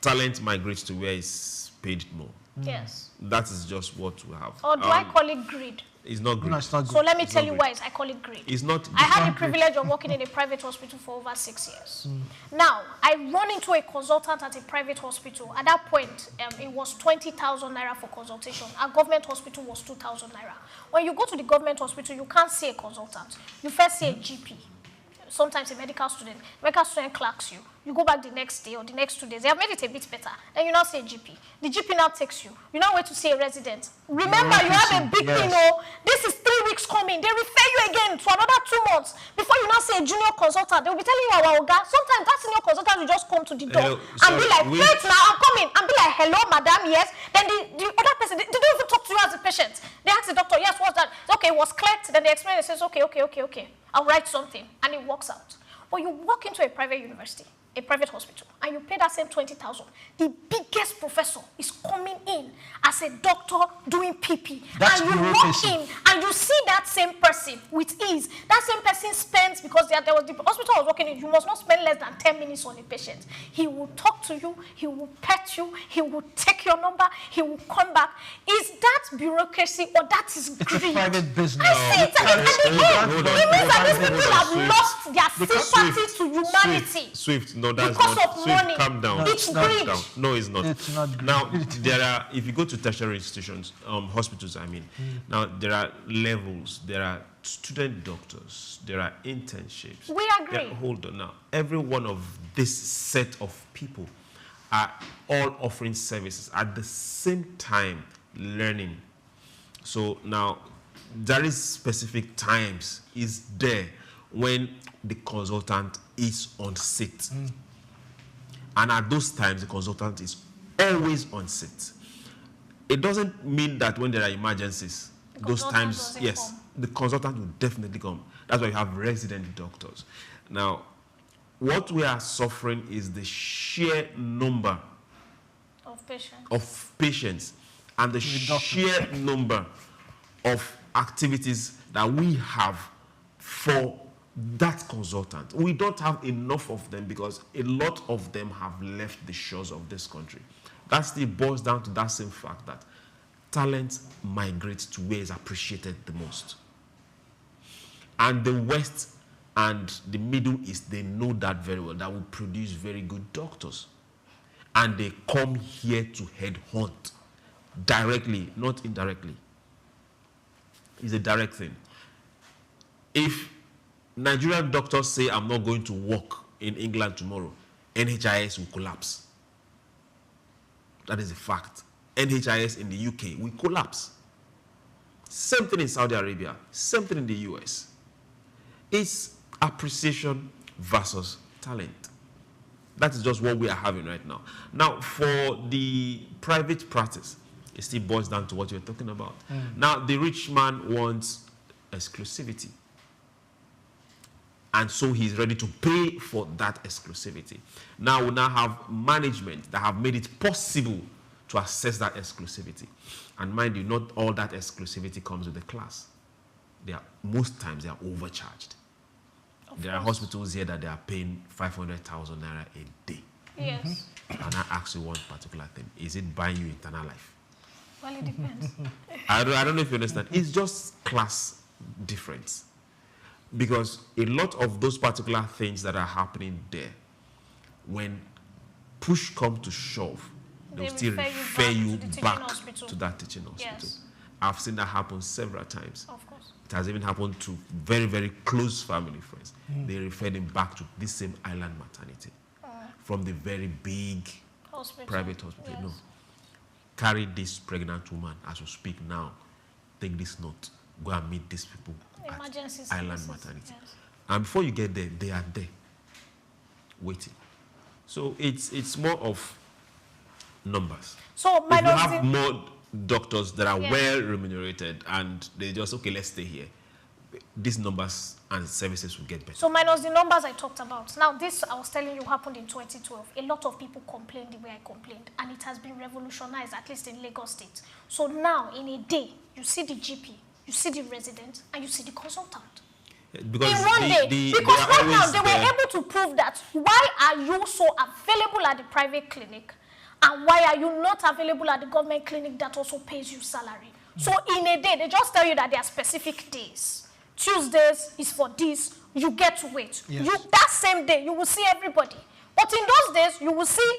Talent migrates to where it's paid more. Yes. That is just what we have. Or do I call it greed? It's not greed. No, it's not good. So let me tell you why I call it greed. It's not. I had the privilege of working in a private hospital for over 6 years. Now, I run into a consultant at a private hospital. At that point, it was 20,000 naira for consultation. Our government hospital was 2,000 naira. When you go to the government hospital, you can't see a consultant. You first see a GP. Sometimes a medical student clerks you. You go back the next day or the next 2 days. They have made it a bit better. Then you now see a GP. The GP now takes you. You now wait to see a resident. Remember, you have a big thing. This is 3 weeks coming. They refer you again to another 2 months. Before you now see a junior consultant, they will be telling you our Oga. Sometimes that senior consultant will just come to the door and be like, wait now, I'm coming. And be like, hello, madam, yes. Then the other person, they don't even talk to you as a patient. They ask the doctor, yes, what's that? Okay, it was cleared. Then they explain, it says, okay. I'll write something. And it works out. But you walk into a private university, a private hospital, and you pay that same 20,000, the biggest professor is coming in as a doctor doing PP. That's and you walk in and you see that same person with ease. That same person spends, because there was the hospital I was working in, you must not spend less than 10 minutes on a patient. He will talk to you, he will pet you, he will take your number, he will come back. Is that bureaucracy or that is greed? It's a private business. I see it at the end. It means that these people have lost their sympathy to humanity. Swift, no, that's because not. of Swift, money. calm down. It's calm greed. down. No, it's not. It's not greed. Now, there are, if you go to tertiary institutions, hospitals, I mean, now there are levels, there are student doctors, there are internships. We agree. Hold on now. Every one of this set of people are all offering services at the same time learning. So now, there is specific times is there when the consultant is on sit. And at those times, the consultant is always on sit. It doesn't mean that when there are emergencies, those times, yes, the consultant will definitely come. That's why you have resident doctors. Now, what we are suffering is the sheer number of patients and the sheer number of activities that we have for that consultant. We don't have enough of them because a lot of them have left the shores of this country. That still boils down to that same fact that talent migrates to where it's appreciated the most. And the West and the Middle East, they know that very well, that will produce very good doctors. And they come here to headhunt directly, not indirectly. It's a direct thing. If Nigerian doctors say, I'm not going to work in England tomorrow, NHIS will collapse. That is a fact. NHIS in the UK will collapse. Same thing in Saudi Arabia, same thing in the US. It's appreciation versus talent. That is just what we are having right now. Now, for the private practice, it still boils down to what you're talking about. Now, the rich man wants exclusivity. And so he's ready to pay for that exclusivity. Now we now have management that have made it possible to access that exclusivity. And mind you, not all that exclusivity comes with the class. Most times they are overcharged. There are hospitals here that they are paying 500,000 naira a day. Yes. And I ask you one particular thing. Is it buying you eternal life? Well, it depends. I don't know if you understand. It's just class difference. Because a lot of those particular things that are happening there, when push comes to shove, they'll still refer you back to that teaching hospital. Yes. I've seen that happen several times. Of course. It has even happened to very, very close family friends. They refer them back to this same island maternity from the very big private hospital. Yes. No. Carry this pregnant woman as we speak now. Take this note. Go and meet these people Emergency at island services, maternity. yes. And before you get there, they are there, waiting. So it's more of numbers. So if you have more doctors that are well remunerated and they just, okay, let's stay here, these numbers and services will get better. So minus the numbers I talked about. Now this, I was telling you, happened in 2012. A lot of people complained the way I complained, and it has been revolutionized, at least in Lagos State. So now, in a day, you see the GP, you see the resident, and you see the consultant. Because in one day. Because right now, they were able to prove that. Why are you so available at the private clinic, and why are you not available at the government clinic that also pays you salary? So in a day, they just tell you that there are specific days. Tuesdays is for this, you get to wait. Yes. That same day, you will see everybody. But in those days, you will see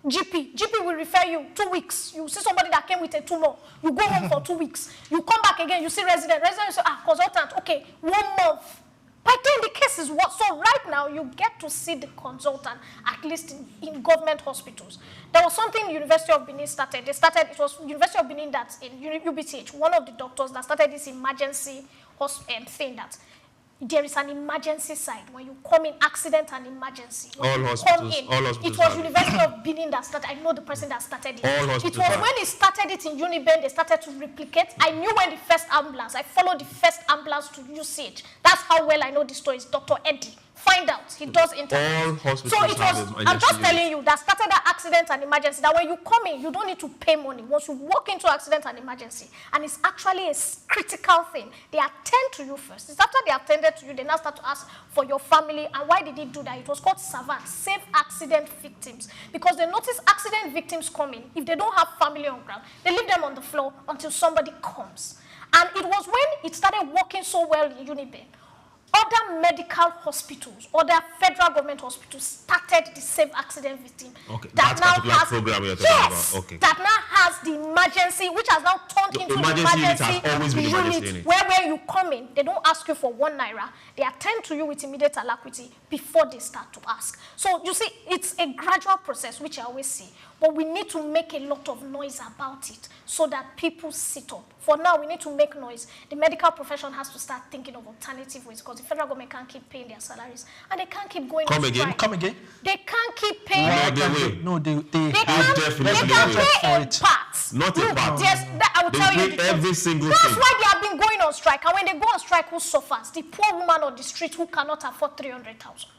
GP. GP will refer you 2 weeks. You see somebody that came with a tumor. You go home for 2 weeks. You come back again, you see resident. Resident, you say, consultant, okay, 1 month. By then, the case is what? So right now, you get to see the consultant, at least in government hospitals. There was something University of Benin started. It was University of Benin that in UBTH, one of the doctors that started this emergency thing that there is an emergency side. When you come in, accident and emergency. All hospitals. It was University of Benin that started. I know the person that started it. All hospitals. It was when he started it in Uniben, they started to replicate. I knew when the first ambulance, I followed the first ambulance to UCH. That's how well I know the story. It's Dr. Eddie Find out. He does internet. All hospitals So it have was, emergency I'm just units. telling you, that started that accident and emergency, that when you come in, you don't need to pay money. Once you walk into accident and emergency, and it's actually a critical thing, they attend to you first. It's after they attended to you, they now start to ask for your family. And why did he do that? It was called SAVAT, Save Accident Victims. Because they notice accident victims coming. If they don't have family on ground, they leave them on the floor until somebody comes. And it was when it started working so well in Uniben, other medical hospitals, other federal government hospitals started the Save Accident Victim. Okay, that that now particular has, program you're talking yes, about. Okay. that now has the emergency, which has now turned into the emergency unit emergency has always been emergency unit, unit. where when you come in, they don't ask you for 1 naira. They attend to you with immediate alacrity before they start to ask. So you see, it's a gradual process, which I always see. But we need to make a lot of noise about it so that people sit up. For now, we need to make noise. The medical profession has to start thinking of alternative ways because the federal government can't keep paying their salaries and they can't keep going on strike. Come again. They can't keep paying. No, they can't pay in parts. Not in parts. Yes, I will They tell you pay the every truth. single That's thing. why they have been going on strike. And when they go on strike, who suffers? The poor woman on the street who cannot afford 300,000.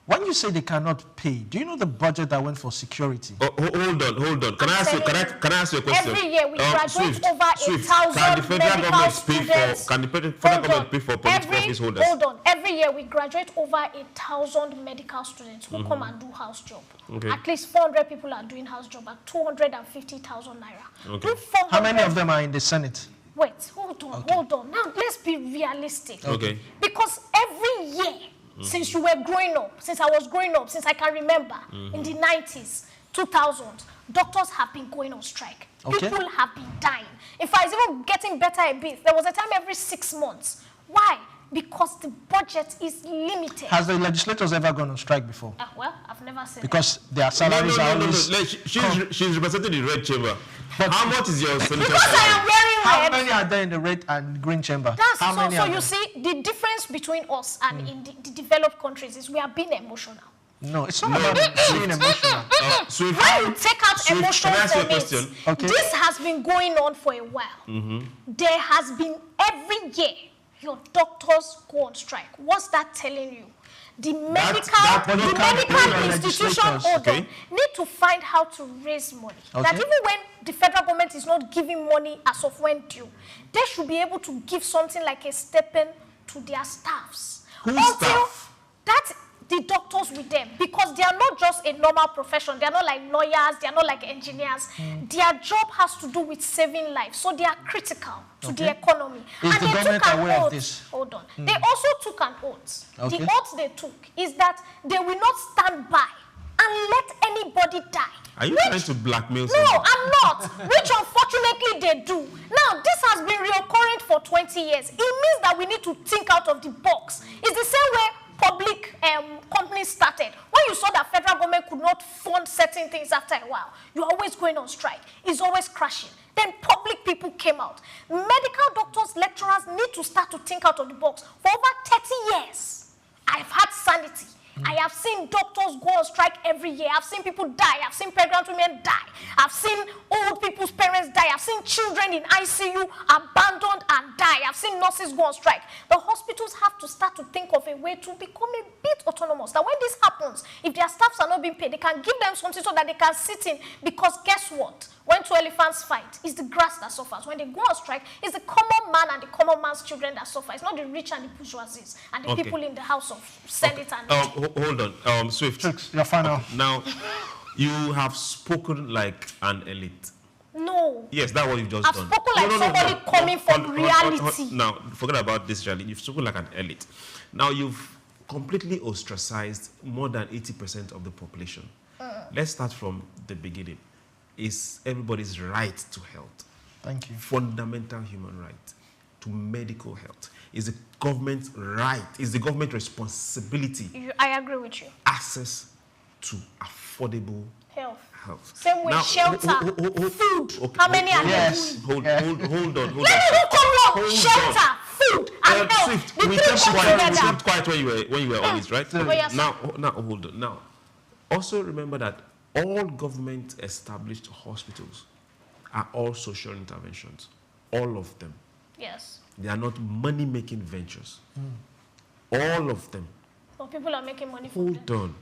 When you say they cannot pay, do you know the budget that went for security? Oh, hold on. Can I ask you a question? Every year we graduate Swift, over 1,000 Can the federal medical government pay students. for? Can the federal government pay for police office holders? Hold on. Every year we graduate over 1,000 medical students who come and do house job. Okay. At least 400 people are doing house job at 250,000 naira. Okay. Do 400 How many of them are in the Senate? Wait, hold on. Now let's be realistic. Okay. Because every year, since you were growing up, since I was growing up, since I can remember, in the 90s, 2000s, doctors have been going on strike. Okay. People have been dying. In fact, it's even getting better a bit. There was a time every 6 months. Why? Because the budget is limited. Has the legislators ever gone on strike before? Well, I've never seen Because their salaries are always... Like, she's representing the red chamber. How much is your senator Because I am wearing How red. many are there in the red and green chamber? How many So are you there? see, the difference between us and in the developed countries is we are being emotional. No, it's not about being emotional. Swift, When you take out Swift, emotion can I ask you a from it, question? Okay. this has been going on for a while. There has been every year your doctors go on strike. What's that telling you? The medical institution need to find how to raise money. Okay. That even when the federal government is not giving money as of when due, they should be able to give something like a stipend to their staffs. Whose Until staff? that the doctors with them, because they are not just a normal profession. They are not like lawyers. They are not like engineers. Their job has to do with saving lives, so they are critical to the economy. Is the they government took an aware of oath. this? Hold on. They also took an oath. Okay. The oath they took is that they will not stand by and let anybody die. Are you trying to blackmail No, someone? I'm not. Which unfortunately they do. Now, this has been reoccurring for 20 years. It means that we need to think out of the box. It's the same way public companies started. When you saw that federal government could not fund certain things after a while, you're always going on strike. It's always crashing. Then public people came out. Medical doctors, lecturers need to start to think out of the box. For over 30 years, I've had sanity. I have seen doctors go on strike every year. I've seen people die. I've seen pregnant women die. I've seen old people's parents die. I've seen children in ICU abandoned and die. I've seen nurses go on strike. The hospitals have to start to think of a way to become a bit autonomous. That when this happens, if their staffs are not being paid, they can give them something so that they can sit in. Because guess what? When two elephants fight, it's the grass that suffers. When they go on strike, it's the common man and the common man's children that suffer. It's not the rich and the bourgeoisie and the people in the House of Senate and Hold on, Swift. Your final. Now, you have spoken like an elite. No. Yes, that's what you've just I've done. spoken like somebody coming from reality. Now, forget about this, Charlie. You've spoken like an elite. Now, you've completely ostracized more than 80% of the population. Let's start from the beginning. Is everybody's right to health. Thank you. Fundamental human right to medical health. Is the government right, is the government responsibility. I agree with you. Access to affordable health. Same with shelter, food. Okay, How many are yes. there? Hold on. Let me come on. Shelter, food, and health. Swift, The we three kept come together. quiet when you were on this, right? Yes. Now, hold on. Now, also remember that all government-established hospitals are all social interventions. All of them. Yes. They are not money-making ventures. All of them. But people are making money from Hold on.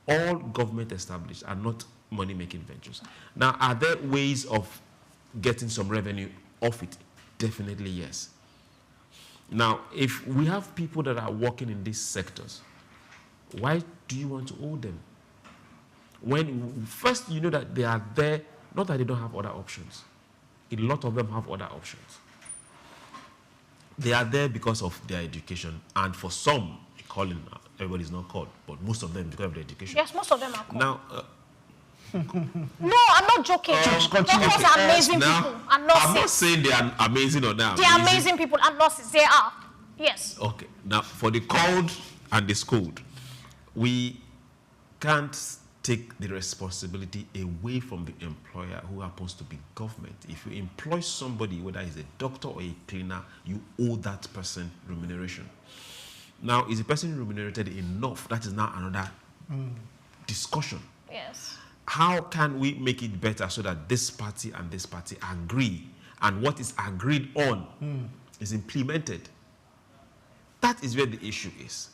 All government established are not money-making ventures. Now, are there ways of getting some revenue off it? Definitely yes. Now, if we have people that are working in these sectors, why do you want to owe them? When first you know that they are there, not that they don't have other options. A lot of them have other options. They are there because of their education, and for some, calling, everybody's not called, but most of them because of their education. Yes, most of them are called. Now, no, I'm not joking. Doctors are amazing people and nurses. I'm not saying they are amazing or not. They are amazing people and nurses. They are. Yes. Okay. Now, for the called and the schooled, we can't take the responsibility away from the employer who happens to be government. If you employ somebody, whether it's a doctor or a cleaner, you owe that person remuneration. Now, is the person remunerated enough? That is now another discussion. Yes. How can we make it better so that this party and this party agree, and what is agreed on is implemented? That is where the issue is.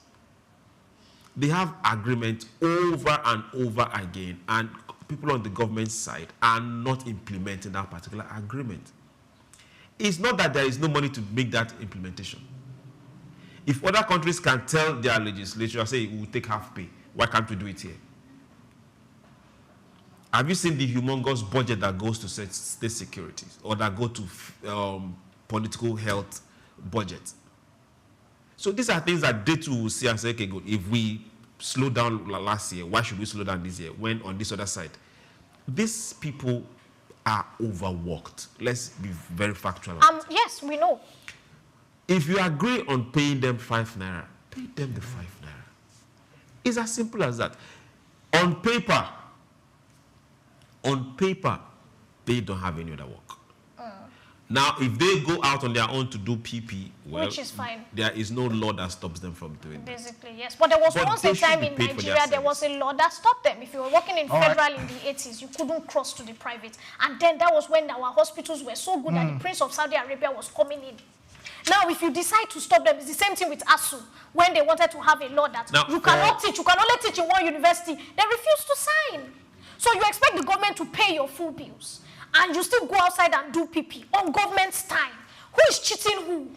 They have agreement over and over again, and people on the government side are not implementing that particular agreement. It's not that there is no money to make that implementation. If other countries can tell their legislature, say, we'll take half pay, why can't we do it here? Have you seen the humongous budget that goes to state securities or that go to political health budget? So these are things that they too will see and say, okay, good. If we slow down last year, why should we slow down this year? When on this other side, these people are overworked. Let's be very factual. Yes, we know. If you agree on paying them 5 naira, pay them the 5 naira. It's as simple as that. On paper, they don't have any other work. Now, if they go out on their own to do PP, well, which is fine. There is no law that stops them from doing that. Basically, yes. But there was once a time in Nigeria, there was a law that stopped them. If you were working in federal in the 80s, you couldn't cross to the private. And then that was when our hospitals were so good that the Prince of Saudi Arabia was coming in. Now, if you decide to stop them, it's the same thing with ASU. When they wanted to have a law that now, you cannot teach, you can only teach in one university, they refused to sign. So you expect the government to pay your full bills, and you still go outside and do PP on government's time. Who is cheating who?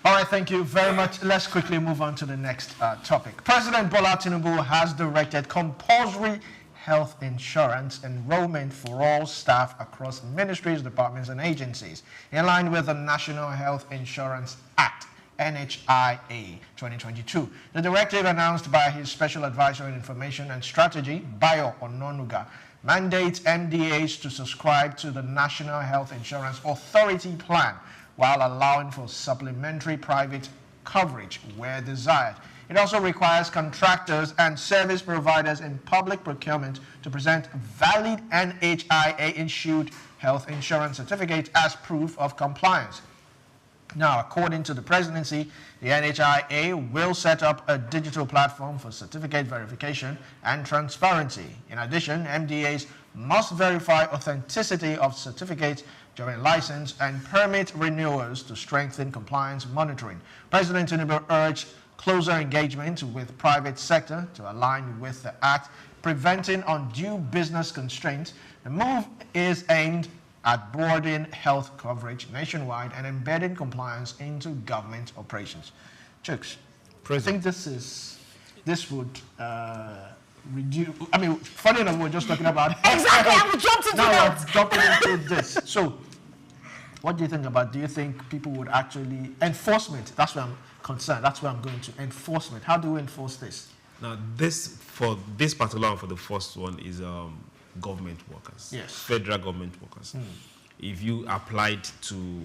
All right, thank you very much. Let's quickly move on to the next topic. President Bola Tinubu has directed compulsory health insurance enrollment for all staff across ministries, departments, and agencies, in line with the National Health Insurance Act, NHIA 2022. The directive, announced by his Special Advisor on Information and Strategy, Bayo Ononuga, mandates MDAs to subscribe to the National Health Insurance Authority plan while allowing for supplementary private coverage where desired. It also requires contractors and service providers in public procurement to present valid NHIA-issued health insurance certificate as proof of compliance. Now, according to the presidency, the NHIA will set up a digital platform for certificate verification and transparency. In addition, MDAs must verify authenticity of certificates during license and permit renewals to strengthen compliance monitoring. President Tinubu urged closer engagement with private sector to align with the Act, preventing undue business constraints. The move is aimed at broadening health coverage nationwide and embedding compliance into government operations. Chooks, I think this would reduce. I mean, funny enough, we're just talking about exactly, and we jumped into that. We're jumping into this. So, what do you think about? Do you think people would actually enforcement? That's where I'm concerned. That's where I'm going to enforcement. How do we enforce this? Now, for this particular one, for the first one is government workers, yes, federal government workers. If you applied to,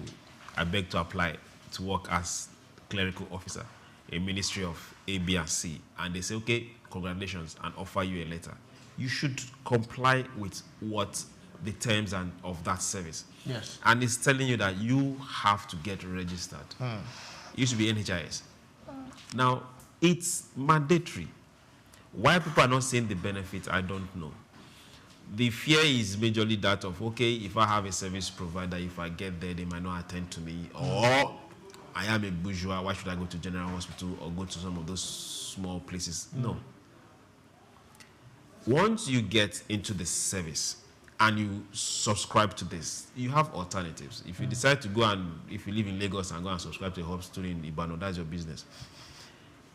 I beg to apply to work as clerical officer, a ministry of A, B, and C, and they say, okay, congratulations, and offer you a letter, you should comply with what the terms and of that service. Yes. And it's telling you that you have to get registered. It used to be NHIS. Now, it's mandatory. Why people are not seeing the benefit, I don't know. The fear is majorly that of, okay, if I have a service provider, if I get there, they might not attend to me, or I am a bourgeois, why should I go to General Hospital or go to some of those small places? No. Once you get into the service and you subscribe to this, you have alternatives. If you decide to go and, if you live in Lagos and go and subscribe to a hospital in Ibadan, that's your business.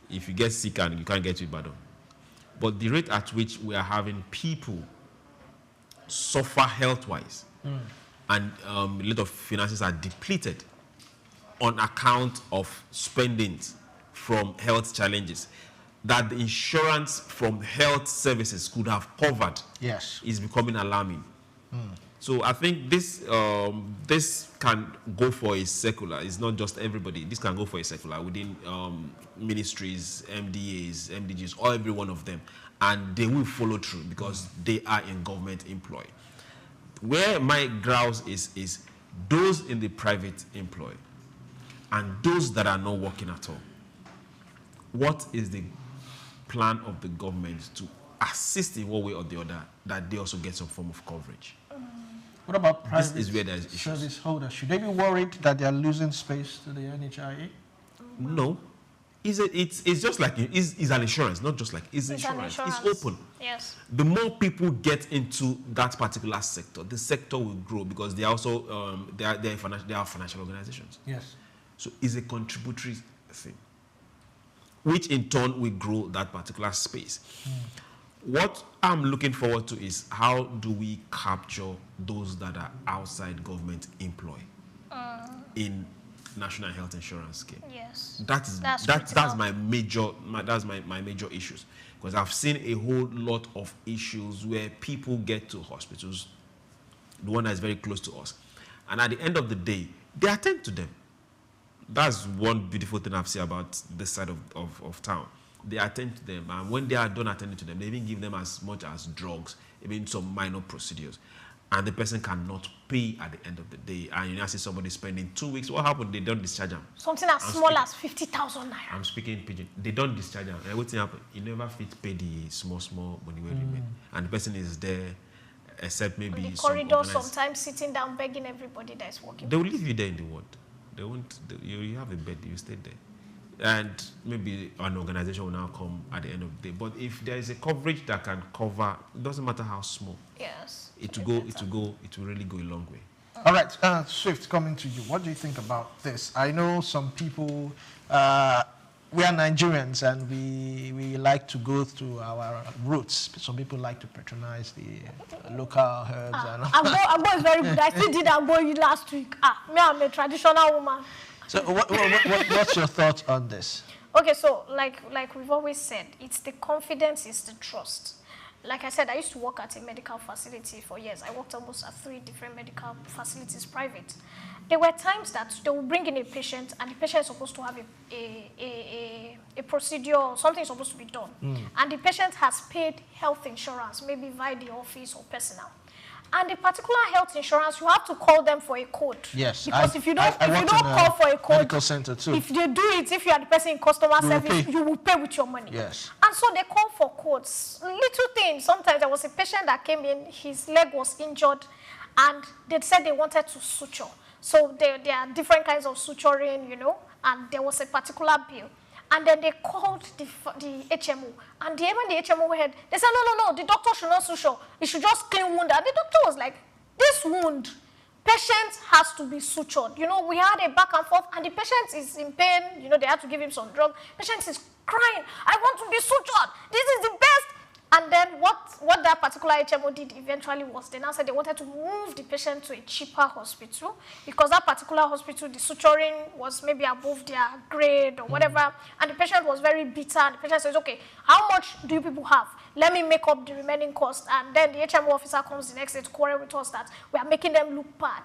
If you get sick and you can't get to Ibadan. But the rate at which we are having people suffer health-wise and a lot of finances are depleted on account of spendings from health challenges that the insurance from health services could have covered is becoming alarming. So I think this this can go for a secular. It's not just everybody. This can go for a secular within ministries, MDAs, MDGs, or every one of them. And they will follow through because they are in government employ. Where my grouse is those in the private employ and those that are not working at all. What is the plan of the government to assist in one way or the other that they also get some form of coverage? What about private this is where there's issues. service holders? Should they be worried that they are losing space to the NHIA? No. It's just like it's an insurance, not just like it's insurance. It's open. Yes. The more people get into that particular sector, the sector will grow because they are also they are financial organizations. Yes. So it's a contributory thing, which in turn will grow that particular space. What I'm looking forward to is how do we capture those that are outside government employ in National Health Insurance Scheme. Yes. That's my major issues, because I've seen a whole lot of issues where people get to hospitals, the one that is very close to us, and at the end of the day, they attend to them. That's one beautiful thing I've seen about this side of town. They attend to them, and when they are done attending to them, they even give them as much as drugs, even some minor procedures. And the person cannot pay at the end of the day. And you now see somebody spending 2 weeks. What happened? They don't discharge them. Something as small as 50,000 naira. I'm speaking pidgin. They don't discharge them. And what's happened? You never fit pay the small money where remain. And the person is there, except maybe in the corridor, sometimes sitting down, begging everybody that is working. They will leave you there in the ward. They won't. You have a bed. You stay there. And maybe an organization will now come at the end of the day. But if there is a coverage that can cover, it doesn't matter how small. Yes. It will really go a long way. All right, Swift, coming to you. What do you think about this? I know some people, we are Nigerians and we like to go through our roots. Some people like to patronize the local herbs. Agbo is very good. I still did Agbo last week. Me, I'm a traditional woman. So what's your thoughts on this? Okay, so like we've always said, it's the confidence, it's the trust. Like I said, I used to work at a medical facility for years. I worked almost at 3 different medical facilities, private. There were times that they would bring in a patient, and the patient is supposed to have a procedure, or something is supposed to be done. And the patient has paid health insurance, maybe via the office or personal. And the particular health insurance, you have to call them for a code. Yes. Because if you don't call for a code, medical center too. If you do it, if you are the person in customer service, you will pay with your money. Yes. And so they call for codes. Little things. Sometimes there was a patient that came in, his leg was injured, and they said they wanted to suture. So there are different kinds of suturing, you know, and there was a particular bill. And then they called the HMO. And when the HMO heard, they said, no, the doctor should not suture. He should just clean wound. And the doctor was like, this wound, patient has to be sutured. You know, we had a back and forth, and the patient is in pain. You know, they had to give him some drug. Patient is crying, I want to be sutured. This is the best. And then what that particular HMO did eventually was they now said they wanted to move the patient to a cheaper hospital, because that particular hospital, the suturing was maybe above their grade or whatever, and the patient was very bitter, and the patient says, okay, how much do you people have? Let me make up the remaining cost. And then the HMO officer comes the next day to quarrel with us that we are making them look bad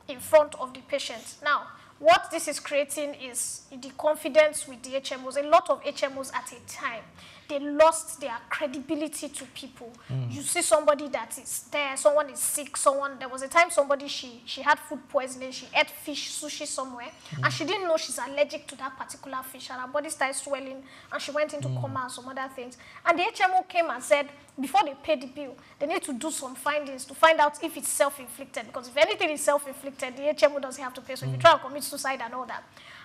in front of the patient. Now, what this is creating is the confidence with the HMOs. A lot of HMOs at a time, they lost their credibility to people. You see somebody that is there, someone is sick, there was a time somebody, she had food poisoning, she ate fish, sushi somewhere, and she didn't know she's allergic to that particular fish, and her body started swelling, and she went into coma and some other things. And the HMO came and said, before they pay the bill, they need to do some findings to find out if it's self-inflicted, because if anything is self-inflicted, the HMO doesn't have to pay, so if you try to commit suicide and all that.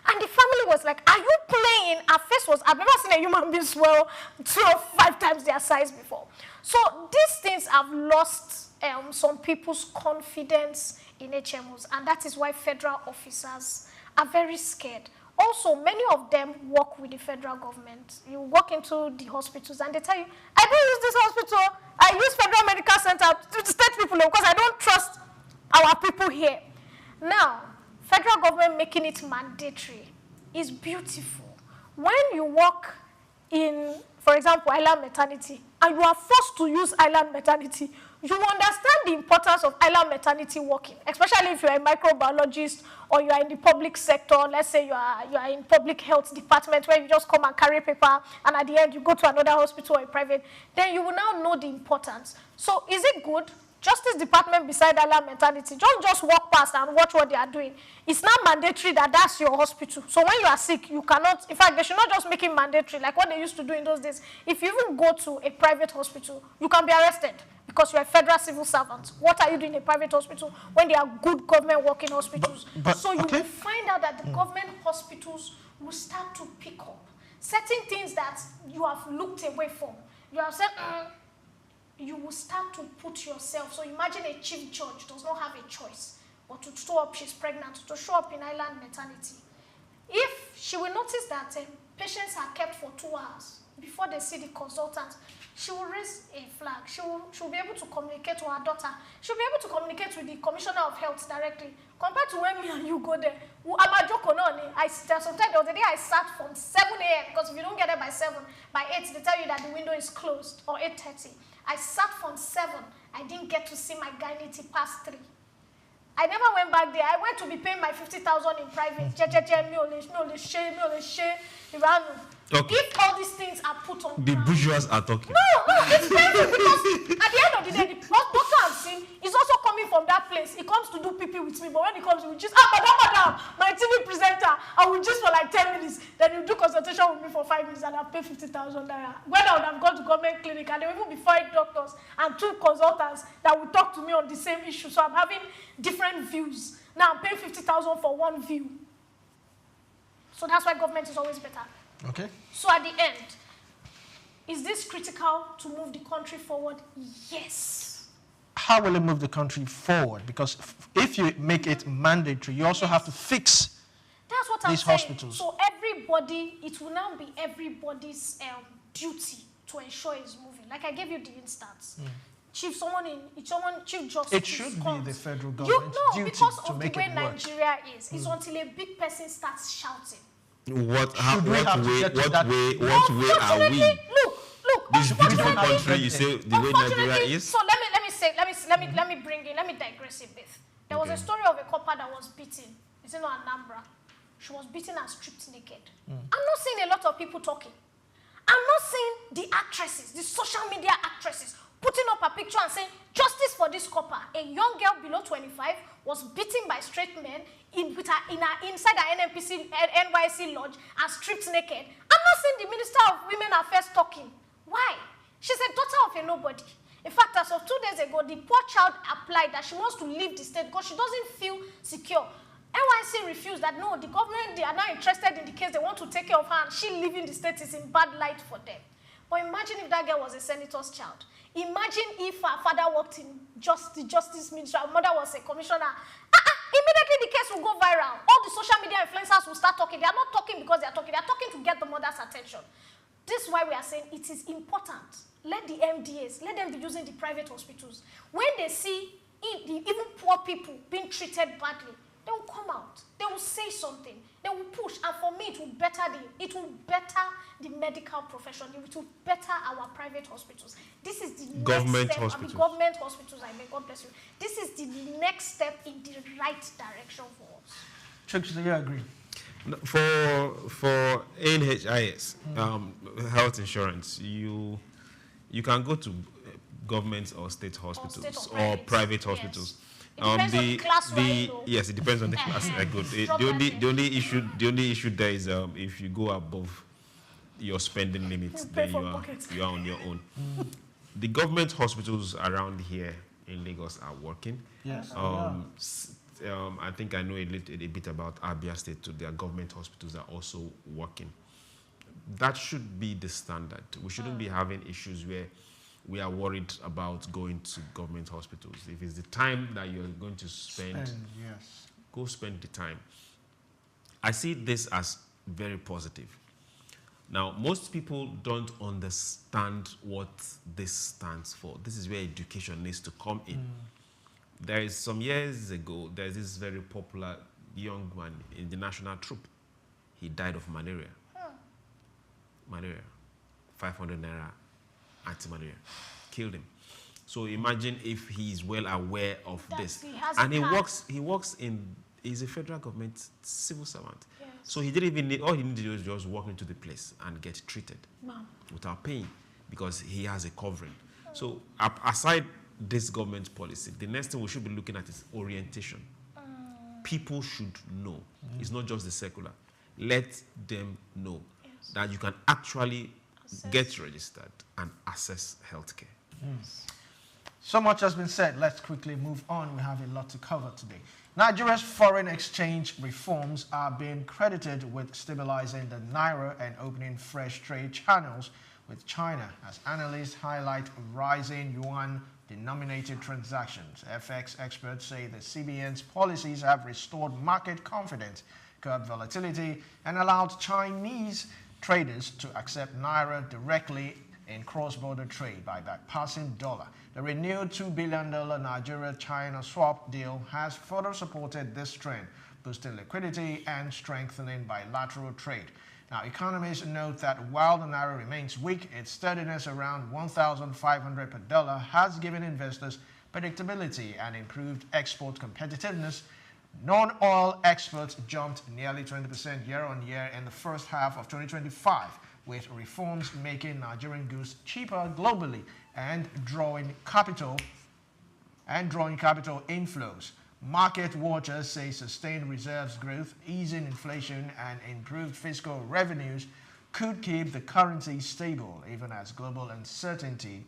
And the family was like, are you playing? Her face was, I've never seen a human being swell 5 times their size before. So these things have lost some people's confidence in HMOs, and that is why federal officers are very scared. Also, many of them work with the federal government. You walk into the hospitals and they tell you, I don't use this hospital, I use Federal Medical Center to state people because I don't trust our people here. Now, federal government making it mandatory is beautiful. When you work in, for example, island maternity, and you are forced to use island maternity, you understand the importance of island maternity working, especially if you're a microbiologist or you are in the public sector. Let's say you are in public health department where you just come and carry paper, and at the end you go to another hospital or a private, then you will now know the importance. So is it good? Justice Department beside island maternity, just walk past and watch what they are doing. It's not mandatory that that's your hospital. So when you are sick, you cannot, in fact, they should not just make it mandatory like what they used to do in those days. If you even go to a private hospital, you can be arrested because you're a federal civil servant. What are you doing in a private hospital when there are good government working hospitals? So you will find out that the government hospitals will start to pick up certain things that you have looked away from. You have said, you will start to put yourself. So imagine a chief judge does not have a choice but to show up, she's pregnant, to show up in island maternity. If she will notice that patients are kept for 2 hours before they see the consultant, she will raise a flag. She will be able to communicate to her daughter. She'll be able to communicate with the Commissioner of Health directly. Compared to when me and you go there, sometimes the other day I sat from 7 a.m. because if you don't get there by 7, by 8, they tell you that the window is closed, or 8:30. I sat from 7. I didn't get to see my gynecology past 3. I never went back there. I went to be paying my 50,000 in private. Okay. If all these things are put on the bourgeois are talking. No, it's painful because at the end of the day, the doctor I've seen is also coming from that place. He comes to do PP with me, but when he comes, he will just, madam, my TV presenter, I will just for like 10 minutes. Then he'll do consultation with me for 5 minutes and I'll pay 50,000 naira. When I would have gone to government clinic and there will even be 5 doctors and 2 consultants that will talk to me on the same issue. So I'm having different views. Now I'm paying 50,000 for one view. So that's why government is always better. Okay. So at the end, is this critical to move the country forward? Yes. How will it move the country forward? Because if you make it mandatory, you also have to fix That's what these I'm saying. hospitals. So everybody, it will now be everybody's duty to ensure it's moving. Like I gave you the instance. Chief Justice. It should be the federal government's duty because to of make the way it work. Nigeria is. It's until a big person starts shouting. What way are we? Look, This beautiful country, you say the way Nigeria is. So let me digress a bit. There was a story of a copper that was beaten. It's in Anambra. She was beaten and stripped naked. I'm not seeing a lot of people talking. I'm not seeing the actresses, the social media actresses, putting up a picture and saying, justice for this copper. A young girl below 25 was beaten by straight men inside her NYC lodge and stripped naked. I'm not seeing the Minister of Women Affairs talking. Why? She's a daughter of a nobody. In fact, as of 2 days ago, the poor child applied that she wants to leave the state because she doesn't feel secure. NYC refused that, no, the government, they are not interested in the case, they want to take care of her, and she leaving the state is in bad light for them. But imagine if that girl was a senator's child. Imagine if her father worked in the Justice Ministry, her mother was a commissioner. Immediately the case will go viral. All the social media influencers will start talking. They are not talking because they are talking to get the mother's attention. This is why we are saying it is important. Let the MDAs, let them be using the private hospitals. When they see even poor people being treated badly, they will come out. They will say something. They will push. And for me, it will better the medical profession. It will better our private hospitals. This is the government next step. hospitals. Government hospitals, I mean, God bless you. This is the next step in the right direction for us. Chuck, do you agree? For NHIS, health insurance, you can go to government or state hospitals or private hospitals. Yes. It depends on the class yes, it depends on the class. Good. The only issue there is if you go above your spending limits, then you are on your own. The government hospitals around here in Lagos are working. Yes. I think I know a bit about Abia State too. Their government hospitals are also working. That should be the standard. We shouldn't be having issues where we are worried about going to government hospitals. If it's the time that you're going to spend, yes, go spend the time. I see this as very positive. Now, most people don't understand what this stands for. This is where education needs to come in. There is some years ago, there's this very popular young man in the national troop. He died of malaria. Malaria. 500 naira anti-malaria. Killed him. So imagine if he's well aware of this. And he works in, he's a federal government civil servant. Yes. So he didn't even need, all he needed to do was just walk into the place and get treated without paying because he has a covering. So aside this government policy, the next thing we should be looking at is orientation. People should know. It's not just the secular. Let them know that you can actually get registered and access healthcare. So much has been said. Let's quickly move on. We have a lot to cover today. Nigeria's foreign exchange reforms are being credited with stabilizing the naira and opening fresh trade channels with China, as analysts highlight rising yuan-denominated transactions. FX experts say the CBN's policies have restored market confidence, curbed volatility, and allowed Chinese traders to accept naira directly in cross-border trade by bypassing dollar. The renewed $2 billion Nigeria-China swap deal has further supported this trend, boosting liquidity and strengthening bilateral trade. Now, economists note that while the naira remains weak, its steadiness around 1,500 per dollar has given investors predictability and improved export competitiveness. Non-oil exports jumped nearly 20% year-on-year in the first half of 2025, with reforms making Nigerian goods cheaper globally and drawing capital inflows. Market watchers say sustained reserves growth, easing inflation, and improved fiscal revenues could keep the currency stable even as global uncertainty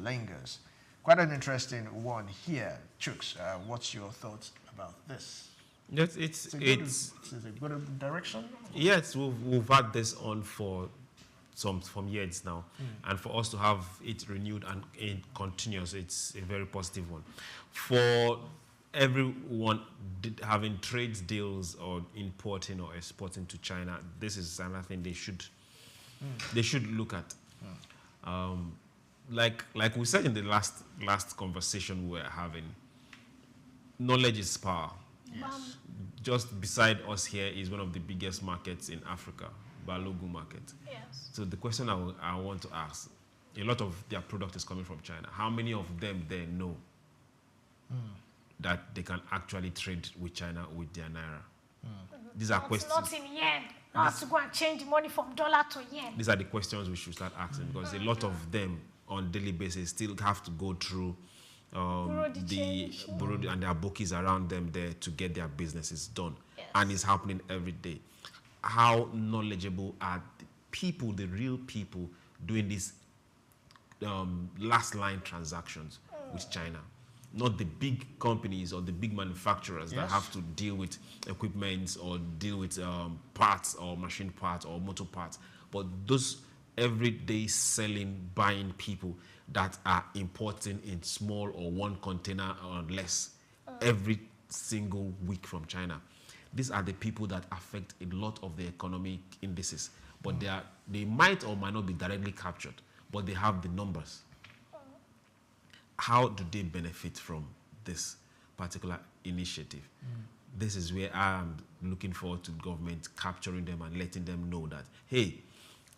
lingers. Quite an interesting one here. Chooks, what's your thoughts about this? Yes, Is it a good direction? Yes, we've had this on for some years now, and for us to have it renewed and it continuous, it's a very positive one. For everyone having trade deals or importing or exporting to China, this is another thing they should look at. Like we said in the last conversation we were having, knowledge is power. Yes. Just beside us here is one of the biggest markets in Africa, Balogun market. Yes. So the question I want to ask, a lot of their product is coming from China. How many of them there know that they can actually trade with China with their naira? These are questions. Not in yen. Not to go and change the money from dollar to yen. These are the questions we should start asking because a lot of them on daily basis still have to go through the bureau and their bookies around them there to get their businesses done. Yes. And it's happening every day. How knowledgeable are the people, the real people, doing these last line transactions with China? Not the big companies or the big manufacturers that have to deal with equipment or deal with parts or machine parts or motor parts, but those everyday selling, buying people that are importing in small or one container or less every single week from China. These are the people that affect a lot of the economic indices, but they might or might not be directly captured, but they have the numbers. How do they benefit from this particular initiative? This is where I am looking forward to government capturing them and letting them know that, hey,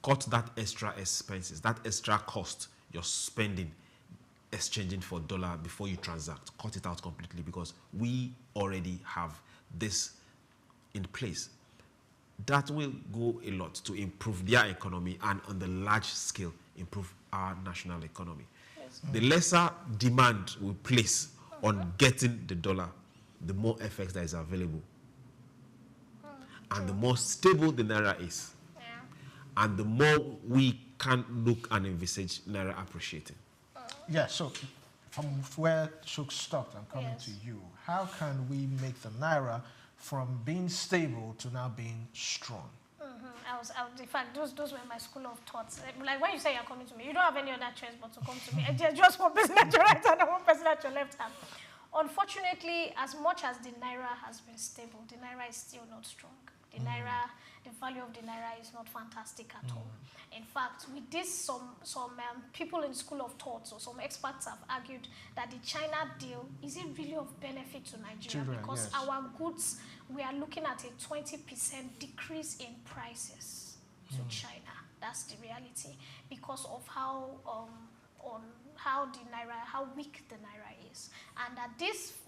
cut that extra expenses, that extra cost you're spending exchanging for dollar before you transact. Cut it out completely because we already have this in place. That will go a lot to improve their economy and on the large scale improve our national economy. The lesser demand we place on getting the dollar, the more FX that is available. And the more stable the naira is. And the more we can look and envisage naira appreciating. Yeah, so from where Chuk stopped, I'm coming to you. How can we make the Naira from being stable to now being strong? In fact, those were my school of thoughts. Like when you say you're coming to me, you don't have any other choice but to come to me. There's just one person at your right hand and one person at your left hand. Unfortunately, as much as the Naira has been stable, the Naira is still not strong. The Naira, the value of the Naira is not fantastic at all. In fact, with this, some people in school of thoughts or some experts have argued that the China deal isn't really of benefit to Nigeria because our goods, we are looking at a 20% decrease in prices to China. That's the reality because of how weak the Naira is. And that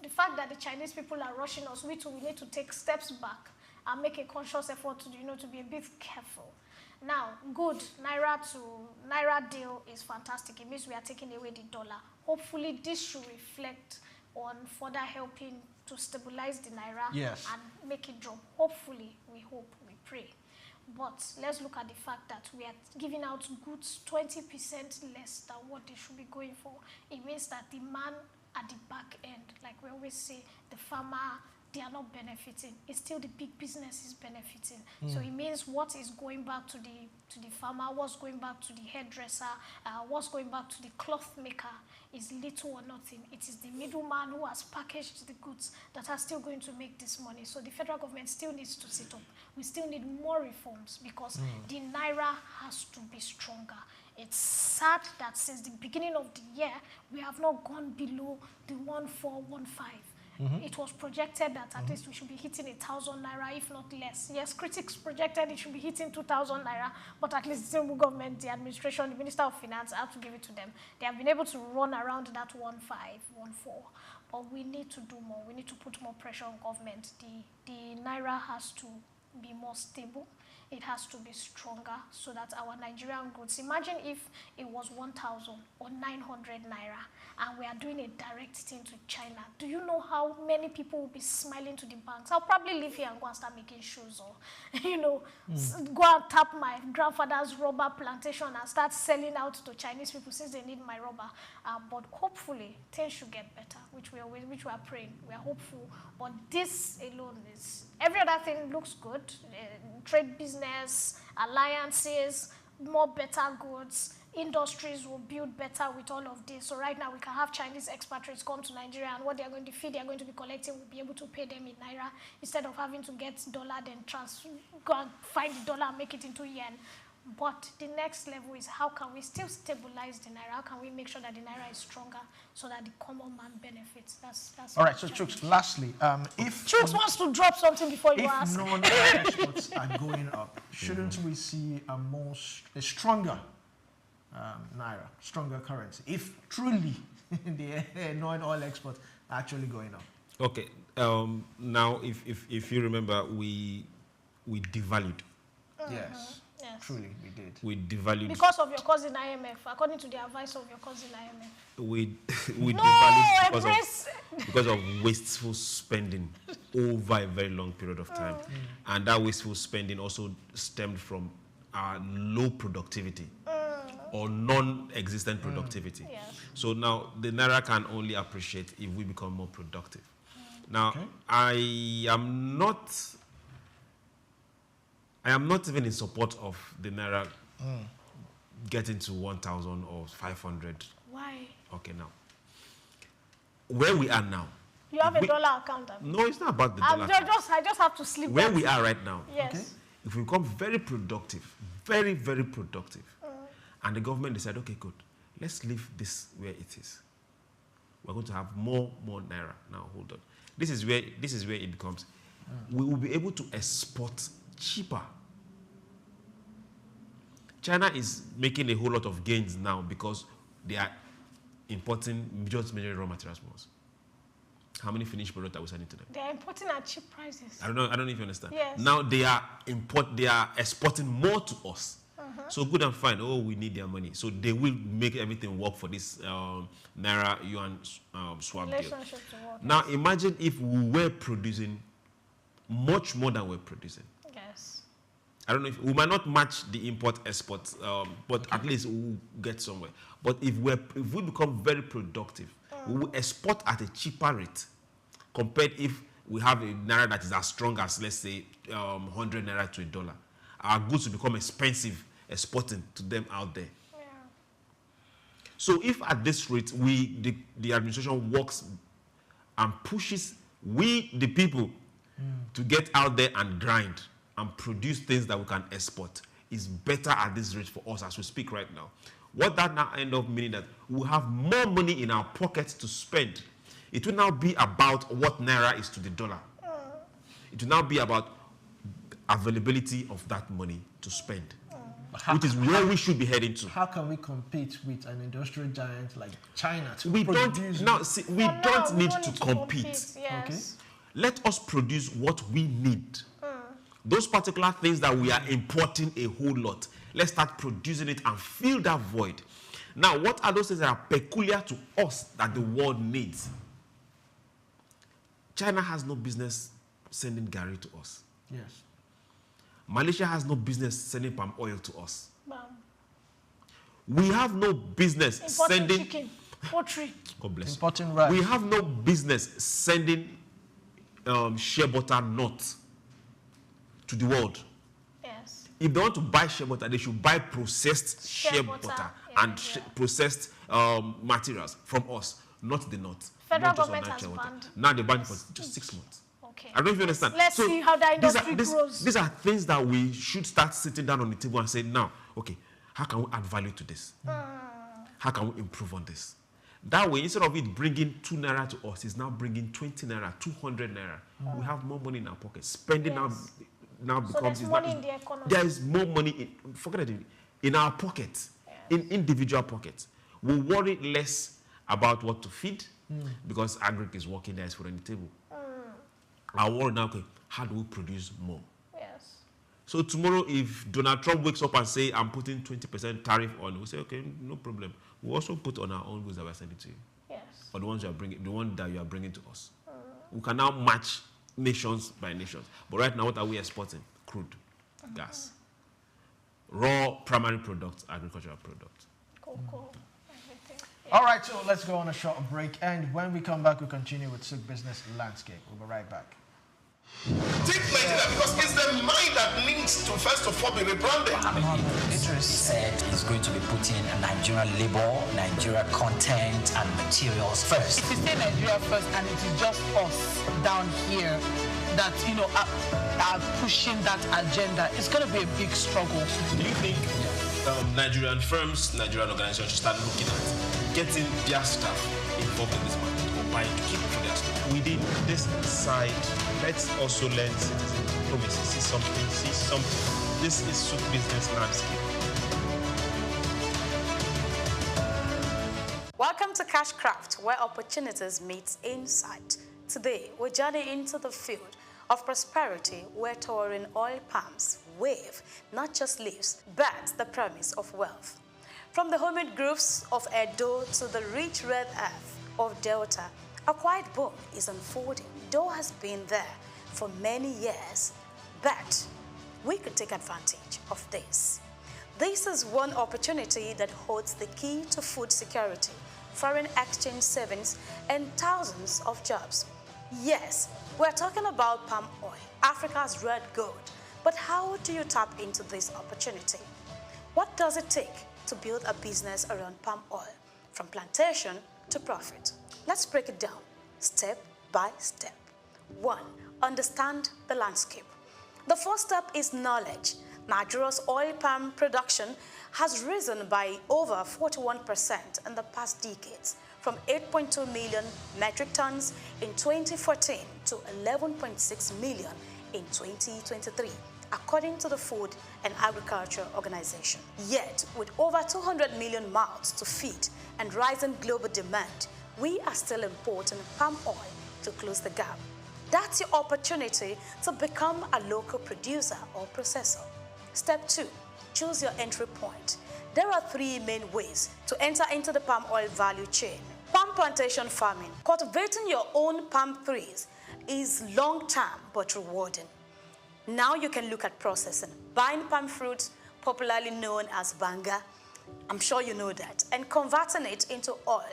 the fact that the Chinese people are rushing us, we need to take steps back and make a conscious effort to, to be a bit careful. Now, good, Naira deal is fantastic. It means we are taking away the dollar. Hopefully, this should reflect on further helping to stabilize the Naira and make it drop. Hopefully, we hope, we pray. But let's look at the fact that we are giving out goods 20% less than what they should be going for. It means that the man at the back end, like we always say, the farmer, they are not benefiting. It's still the big business is benefiting. So it means what is going back to the farmer, what's going back to the hairdresser, what's going back to the cloth maker is little or nothing. It is the middleman who has packaged the goods that are still going to make this money. So the federal government still needs to sit up. We still need more reforms because the Naira has to be stronger. It's sad that since the beginning of the year, we have not gone below the 1415. It was projected that at least we should be hitting 1,000 Naira, if not less. Yes, critics projected it should be hitting 2,000 Naira, but at least the Tinubu government, the administration, the Minister of Finance, I have to give it to them. They have been able to run around that 1.5, 1.4. But we need to do more. We need to put more pressure on government. The Naira has to be more stable. It has to be stronger so that our Nigerian goods, imagine if it was 1,000 or 900 Naira and we are doing a direct thing to China. Do you know how many people will be smiling to the banks? I'll probably live here and go and start making shoes or, go and tap my grandfather's rubber plantation and start selling out to Chinese people since they need my rubber. But hopefully things should get better, which we are praying. We are hopeful. But this alone is, every other thing looks good. Trade business, alliances, more better goods, industries will build better with all of this. So right now we can have Chinese expatriates come to Nigeria and what they are going to feed, they are going to be collecting, we'll be able to pay them in Naira instead of having to get dollar, then go and find the dollar and make it into yen. But the next level is how can we still stabilize the Naira? How can we make sure that the Naira is stronger so that the common man benefits? That's all right. So, Chooks, lastly, if Chooks wants to drop something before you ask. If non-Naira exports are going up, shouldn't we see a stronger Naira, stronger currency, if truly the non-oil exports are actually going up? Okay. Now, if you remember, we devalued. Yes. Yes. Truly, we did. We devalued. Because of your cousin IMF, according to the advice of your cousin IMF. We devalued because of wasteful spending over a very long period of time. And that wasteful spending also stemmed from our low productivity or non-existent productivity. Yes. So now the Naira can only appreciate if we become more productive. Now, I am not even in support of the Naira getting to 1,000 or 500. Why? Okay, now. Where we are now. You have a dollar account. No, it's not about the dollar account. I just have to sleep. Where we are right now. Yes. If we become very productive, very, very productive, and the government decide, okay, good, let's leave this where it is. We're going to have more Naira. Now, hold on. This is where it becomes. We will be able to export cheaper. China is making a whole lot of gains now because they are importing just many raw materials from us. How many finished products are we sending to them? They are importing at cheap prices. I don't know if you understand. Yes. Now they are exporting more to us. So good and fine. Oh, we need their money. So they will make everything work for this Naira yuan swap deal. Now imagine if we were producing much more than we're producing. Yes. I don't know if we might not match the import-export, but at least we'll get somewhere. But if we become very productive we will export at a cheaper rate compared if we have a naira that is as strong as, let's say, 100 naira to $1. Our goods will become expensive exporting to them out there. Yeah. So if at this rate, the administration works and pushes we, the people, to get out there and grind and produce things that we can export, is better at this rate for us as we speak right now. What that now end up meaning that we'll have more money in our pockets to spend. It will now be about what naira is to the dollar. It will now be about availability of that money to spend, which is where we should be heading to. How can we compete with an industrial giant like China to We produce? don't need to compete. Yes. Okay. Let us produce what we need. Those particular things that we are importing a whole lot, let's start producing it and fill that void. Now, what are those things that are peculiar to us that the world needs? China has no business sending Gary to us. Yes. Malaysia has no business sending palm oil to us. Bam. We have no business Importing sending chicken, poultry. God bless you. Importing rice. We have no business sending shea butter nuts to the world. Yes. If they want to buy shea butter, they should buy processed shea butter and processed materials from us, not the nuts. Federal not just government natural has water. banned. Now they banned it for just 6 months. Okay. I don't know if you understand. Let's see how the industry grows. These are things that we should start sitting down on the table and say, now, okay, how can we add value to this? How can we improve on this? That way, instead of it bringing 2 naira to us, it's now bringing 20 naira, 200 naira. We have more money in our pockets. Spending now becomes... there's money in the economy. There is more money, in our pockets, in individual pockets. We worry less about what to feed because agric is working there, is food on the table. Our worry now, okay, how do we produce more? Yes. So tomorrow, if Donald Trump wakes up and say, I'm putting 20% tariff on, we say, okay, no problem. We also put on our own goods that we're sending to you. Yes. Or the ones you are bringing, the one that you are bringing to us. We can now match nations by nations. But right now, what are we exporting? Crude, gas, raw primary products, agricultural products. Cocoa, everything. All right, so let's go on a short break. And when we come back, we'll continue with Silk Business Landscape. We'll be right back. Take Nigeria because it's the mind that needs to first of all be rebranded. He said he's going to be putting Nigerian labor, Nigeria content and materials first. If you say Nigeria first and it is just us down here that, are pushing that agenda, it's going to be a big struggle. Do you think Nigerian firms, Nigerian organizations should start looking at getting their staff involved in this market or buying to keep it for their staff? Within this side, let's also learn citizen diplomacy. See something. This is Silk Business Landscape. Welcome to Cashcraft, where opportunities meet insight. Today, we're journeying into the field of prosperity where towering oil palms wave not just leaves, but the promise of wealth. From the humid groves of Edo to the rich red earth of Delta, a quiet boom is unfolding. Edo has been there for many years, but we could take advantage of this. This is one opportunity that holds the key to food security, foreign exchange savings, and thousands of jobs. Yes, we're talking about palm oil, Africa's red gold. But how do you tap into this opportunity? What does it take to build a business around palm oil, from plantation to profit? Let's break it down, step by step. 1. Understand the landscape. The first step is knowledge. Nigeria's oil palm production has risen by over 41% in the past decades, from 8.2 million metric tons in 2014 to 11.6 million in 2023, according to the Food and Agriculture Organization. Yet, with over 200 million mouths to feed and rising global demand, we are still importing palm oil to close the gap. That's your opportunity to become a local producer or processor. Step 2, choose your entry point. There are 3 main ways to enter into the palm oil value chain. Palm plantation farming. Cultivating your own palm trees is long-term but rewarding. Now you can look at processing. Buying palm fruits, popularly known as banga, I'm sure you know that, and converting it into oil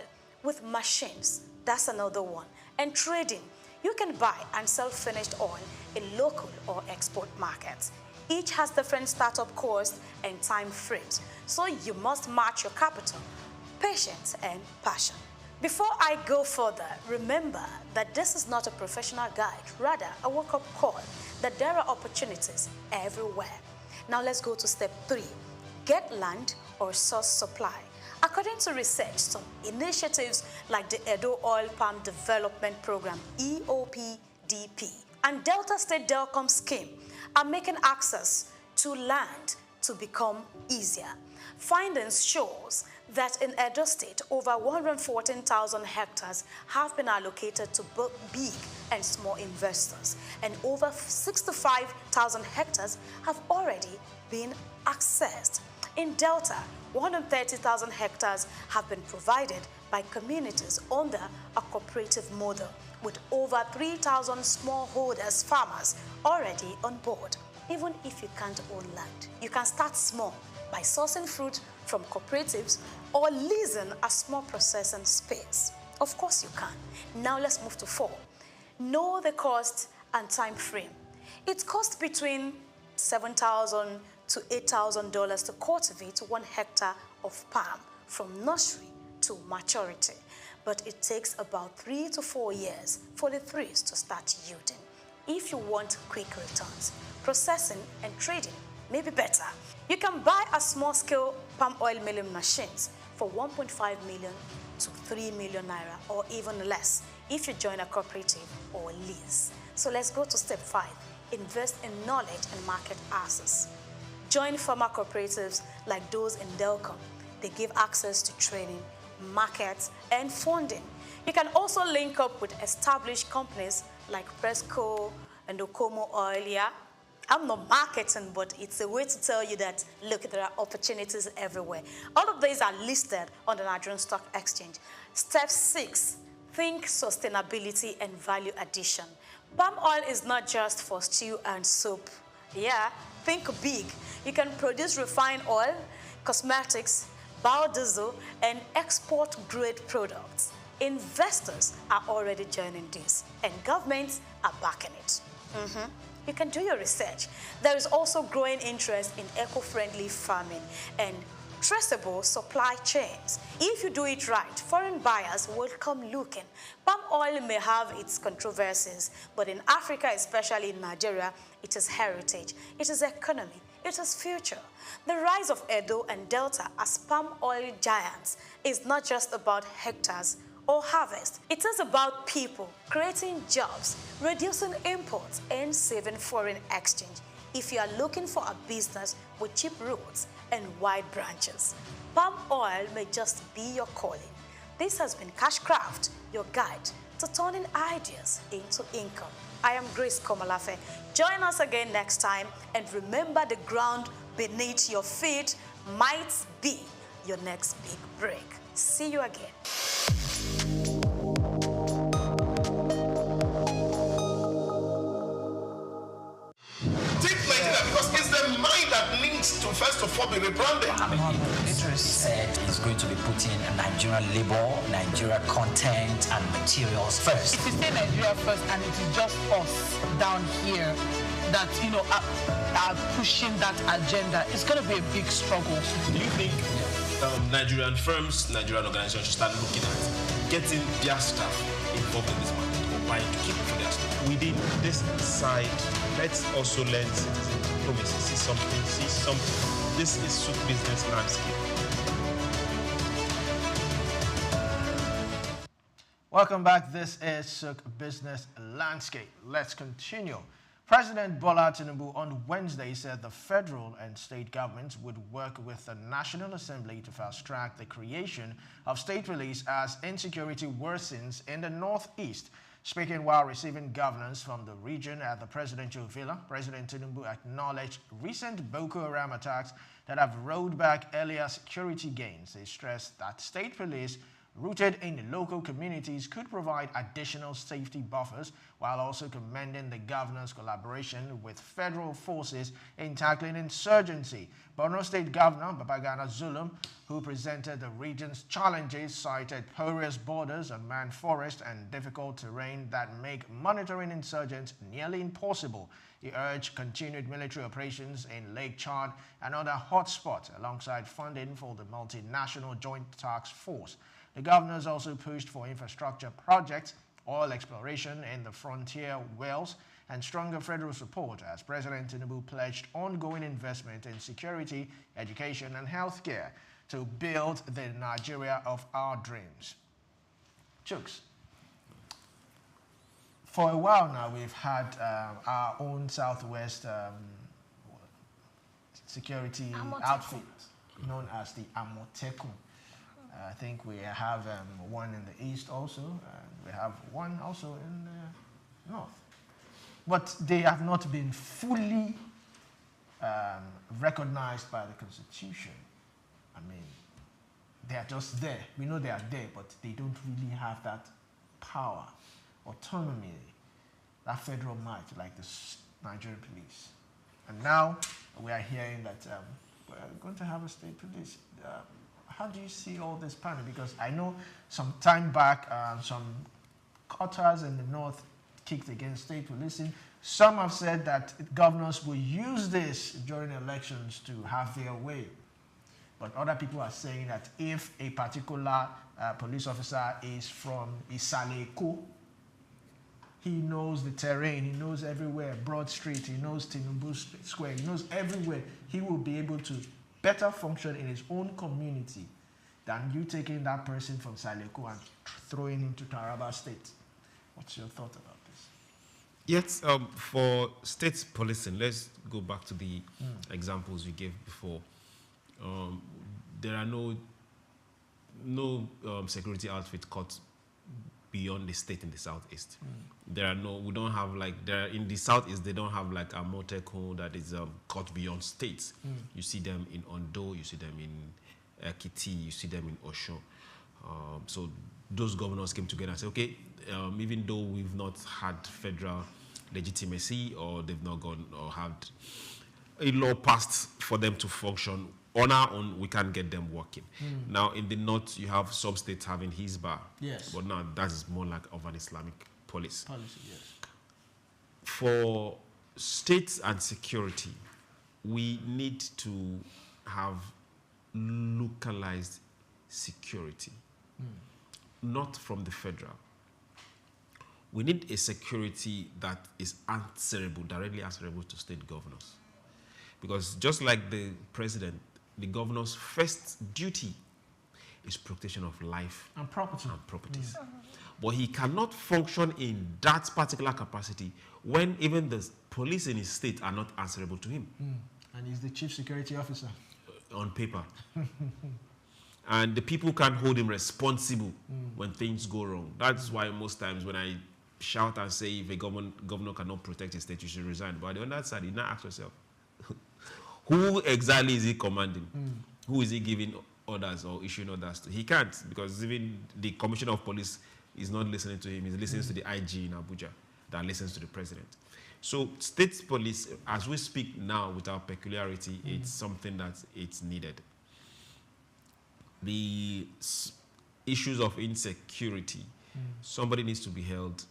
with machines, that's another one. And trading, you can buy and sell finished oil in local or export markets. Each has different startup costs and time frames, so you must match your capital, patience, and passion. Before I go further, remember that this is not a professional guide, rather a wake-up call that there are opportunities everywhere. Now let's go to step 3. Get land or source supply. According to research, some initiatives like the Edo Oil Palm Development Program, EOPDP, and Delta State Delcom Scheme are making access to land to become easier. Findings shows that in Edo State, over 114,000 hectares have been allocated to both big and small investors, and over 65,000 hectares have already been accessed. In Delta, 130,000 hectares have been provided by communities under a cooperative model, with over 3,000 smallholders farmers already on board. Even if you can't own land, you can start small by sourcing fruit from cooperatives or leasing a small processing space. Of course you can. Now let's move to 4. Know the cost and time frame. It costs between $7,000 to $8,000 to cultivate 1 hectare of palm from nursery to maturity, but it takes about 3 to 4 years for the trees to start yielding. If you want quick returns, processing and trading may be better. You can buy a small-scale palm oil milling machines for 1.5 million to 3 million naira, or even less if you join a cooperative or lease. So let's go to step 5. Invest in knowledge and market access. Join farmer cooperatives like those in Delcom. They give access to training, markets, and funding. You can also link up with established companies like Presco and Okomo Oil. Yeah, I'm not marketing, but it's a way to tell you that, look, there are opportunities everywhere. All of these are listed on the Nigerian Stock Exchange. Step 6, think sustainability and value addition. Palm oil is not just for stew and soup. Yeah, think big. You can produce refined oil, cosmetics, biodiesel, and export-grade products. Investors are already joining this, and governments are backing it. You can do your research. There is also growing interest in eco-friendly farming and traceable supply chains. If you do it right, foreign buyers will come looking. Palm oil may have its controversies, but in Africa, especially in Nigeria, it is heritage, it is economy, it is future. The rise of Edo and Delta as palm oil giants is not just about hectares or harvest. It is about people creating jobs, reducing imports, and saving foreign exchange. If you are looking for a business with cheap roots and wide branches, palm oil may just be your calling. This has been Cashcraft, your guide to turning ideas into income. I am Grace Komalafe. Join us again next time, and remember, the ground beneath your feet might be your next big break. See you again. Because it's the mind that needs to first of all be rebranded. Banditry said is going to be putting Nigerian labor, Nigeria content and materials first. If you say Nigeria first and it is just us down here that, you know, are pushing that agenda, it's going to be a big struggle. Do you think Nigerian firms, Nigerian organizations should start looking at getting their staff involved in this market, or buying to keep it for their staff? Within this side, let's also learn citizen diplomacy. See something. This is Souk business landscape. Welcome back. This is Souk Business Landscape. Let's continue. President Bola Tinubu on Wednesday said the federal and state governments would work with the National Assembly to fast-track the creation of state police as insecurity worsens in the Northeast. Speaking while receiving governors from the region at the presidential villa, President Tinubu acknowledged recent Boko Haram attacks that have rolled back earlier security gains. He stressed that state police rooted in the local communities could provide additional safety buffers, while also commending the governor's collaboration with federal forces in tackling insurgency. Borno State Governor Babagana Zulum, who presented the region's challenges, cited porous borders, unmanned forest, and difficult terrain that make monitoring insurgents nearly impossible. He urged continued military operations in Lake Chad and other hotspots, alongside funding for the multinational Joint Task Force. The governors also pushed for infrastructure projects, oil exploration in the frontier wells, and stronger federal support as President Tinubu pledged ongoing investment in security, education, and healthcare to build the Nigeria of our dreams. Chooks, for a while now, we've had our own Southwest security outfit known as the Amotekun. I think we have one in the east also, and we have one also in the north. But they have not been fully recognized by the Constitution. I mean, they are just there. We know they are there, but they don't really have that power, autonomy, that federal might like the Nigerian police. And now we are hearing that we're going to have a state police. How do you see all this panel? Because I know some time back, some quarters in the north kicked against state policing. Some have said that governors will use this during elections to have their way. But other people are saying that if a particular police officer is from Isaleko, he knows the terrain, he knows everywhere, Broad Street, he knows Tinubu Square, he knows everywhere, he will be able to better function in his own community than you taking that person from Saleko and throwing him to Taraba State. What's your thought about this? Yes, for state policing, let's go back to the examples you gave before. There are no security outfit caught beyond the state in the southeast. There are no, we don't have like, in the southeast, they don't have like a Motekun that is caught beyond states. You see them in Ondo, you see them in Ekiti, you see them in Osho. So those governors came together and said, okay, even though we've not had federal legitimacy, or they've not gone or had a law passed for them to function on our own, we can't get them working. Now, in the north, you have some states having Hizbah. Yes. But now that is more like of an Islamic policy. Yes. For states and security, we need to have localized security, not from the federal. We need a security that is answerable, directly answerable to state governors. Because just like the president, the governor's first duty is protection of life and properties. But he cannot function in that particular capacity when even the police in his state are not answerable to him. And he's the chief security officer. On paper. And the people can't hold him responsible when things go wrong. That's why most times when I shout and say if a governor cannot protect his state, you should resign. But on that side, you now ask yourself, who exactly is he commanding? Who is he giving orders or issuing orders to? He can't, because even the commissioner of police is not listening to him. He's listening to the IG in Abuja that listens to the president. So state police, as we speak now with our peculiarity, it's something that it's needed. The issues of insecurity, somebody needs to be held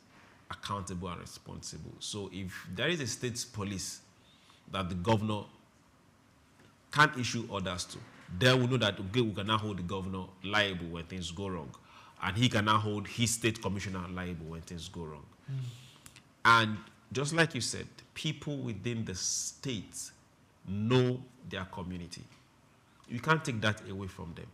accountable and responsible. So if there is a state police that the governor can't issue orders to, then we know that okay, we can now hold the governor liable when things go wrong. And he can now hold his state commissioner liable when things go wrong. And just like you said, people within the states know their community. You can't take that away from them.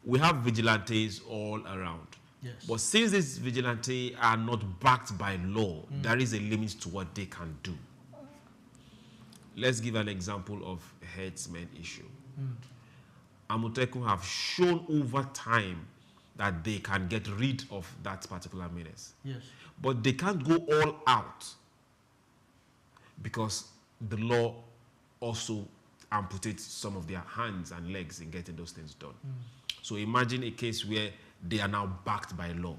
We have vigilantes all around. Yes. But since these vigilantes are not backed by law, there is a limit to what they can do. Let's give an example of herdsmen issue. Amotekun have shown over time that they can get rid of that particular menace. Yes. But they can't go all out because the law also amputates some of their hands and legs in getting those things done. So imagine a case where they are now backed by law.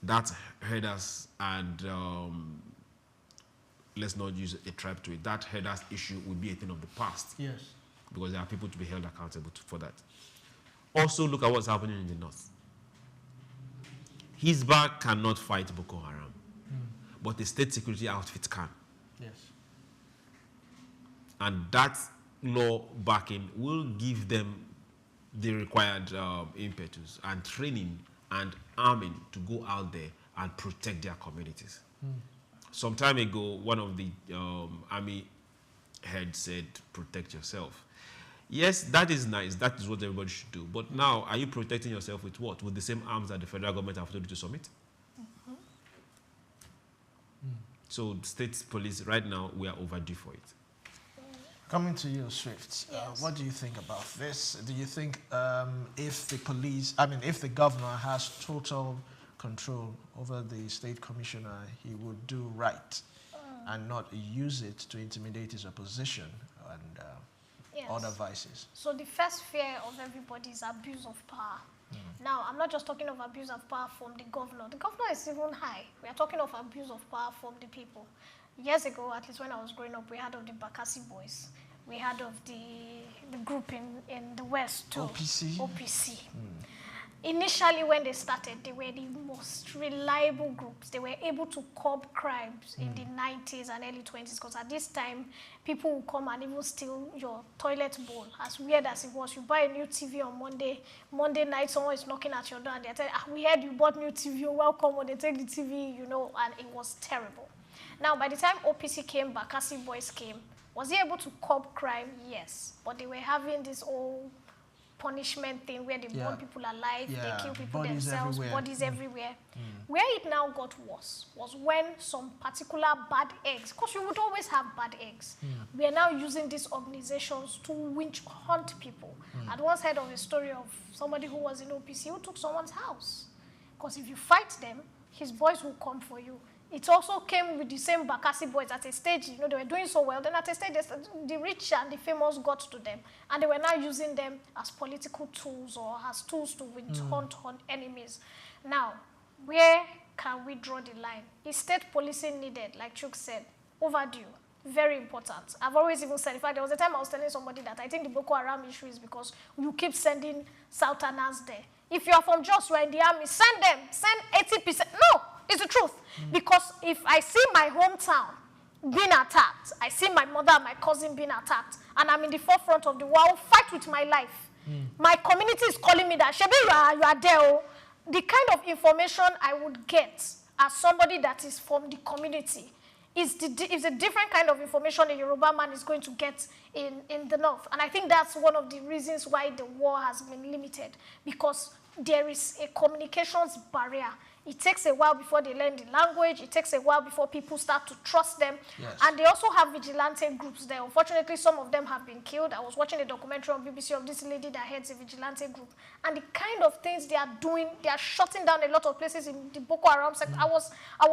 That herders and let's not use a tribe to it. That herders issue will be a thing of the past. Yes. Because there are people to be held accountable for that. Also, look at what's happening in the north. Hisbah cannot fight Boko Haram, but the state security outfit can. Yes. And that law backing will give them the required impetus and training and arming to go out there and protect their communities. Some time ago, one of the army heads said, protect yourself. Yes, that is nice. That is what everybody should do. But now, are you protecting yourself with what? With the same arms that the federal government have told you to submit? So state police, right now, we are overdue for it. Coming to you, Swift, Yes. what do you think about this? Do you think if the governor has total control over the state commissioner, he would do right and not use it to intimidate his opposition and Yes. other vices? So the first fear of everybody is abuse of power. Now, I'm not just talking of abuse of power from the governor. The governor is even high. We are talking of abuse of power from the people. Years ago, at least when I was growing up, we heard of the Bakassi boys. We heard of the group in the West too. OPC. Initially, when they started, they were the most reliable groups. They were able to curb crimes in the 90s and early 20s, because at this time, people would come and even steal your toilet bowl. As weird as it was, you buy a new TV on Monday night, someone is knocking at your door and they're telling, we heard you bought new TV, you're welcome, when they take the TV, you know, and it was terrible. Now, by the time OPC came, Bakassi boys came, was he able to curb crime? Yes. But they were having this old punishment thing where they burn people alive, they kill people themselves, bodies everywhere. Where it now got worse was when some particular bad eggs, because you would always have bad eggs, we are now using these organizations to witch hunt people. I'd once heard of a story of somebody who was in OPC who took someone's house. Because if you fight them, his boys will come for you. It also came with the same Bakassi boys at a stage, you know, they were doing so well. Then at a stage, the rich and the famous got to them. And they were now using them as political tools or as tools to hunt enemies. Now, where can we draw the line? Is state policing needed, like Chuk said? Overdue. Very important. I've always even said, in fact, there was a time I was telling somebody that I think the Boko Haram issue is because you keep sending Southerners there. If you are from Jos, you are in the army, send them. Send 80%. No! It's the truth. Because if I see my hometown being attacked, I see my mother and my cousin being attacked, and I'm in the forefront of the war, I'll fight with my life. My community is calling me that, Shebi, you are there. The kind of information I would get as somebody that is from the community is a different kind of information a Yoruba man is going to get in the north. And I think that's one of the reasons why the war has been limited, because there is a communications barrier. It takes a while before they learn the language. It takes a while before people start to trust them. Yes. And they also have vigilante groups there. Unfortunately, some of them have been killed. I was watching a documentary on BBC of this lady that heads a vigilante group. And the kind of things they are doing, they are shutting down a lot of places in the Boko Haram sector. I was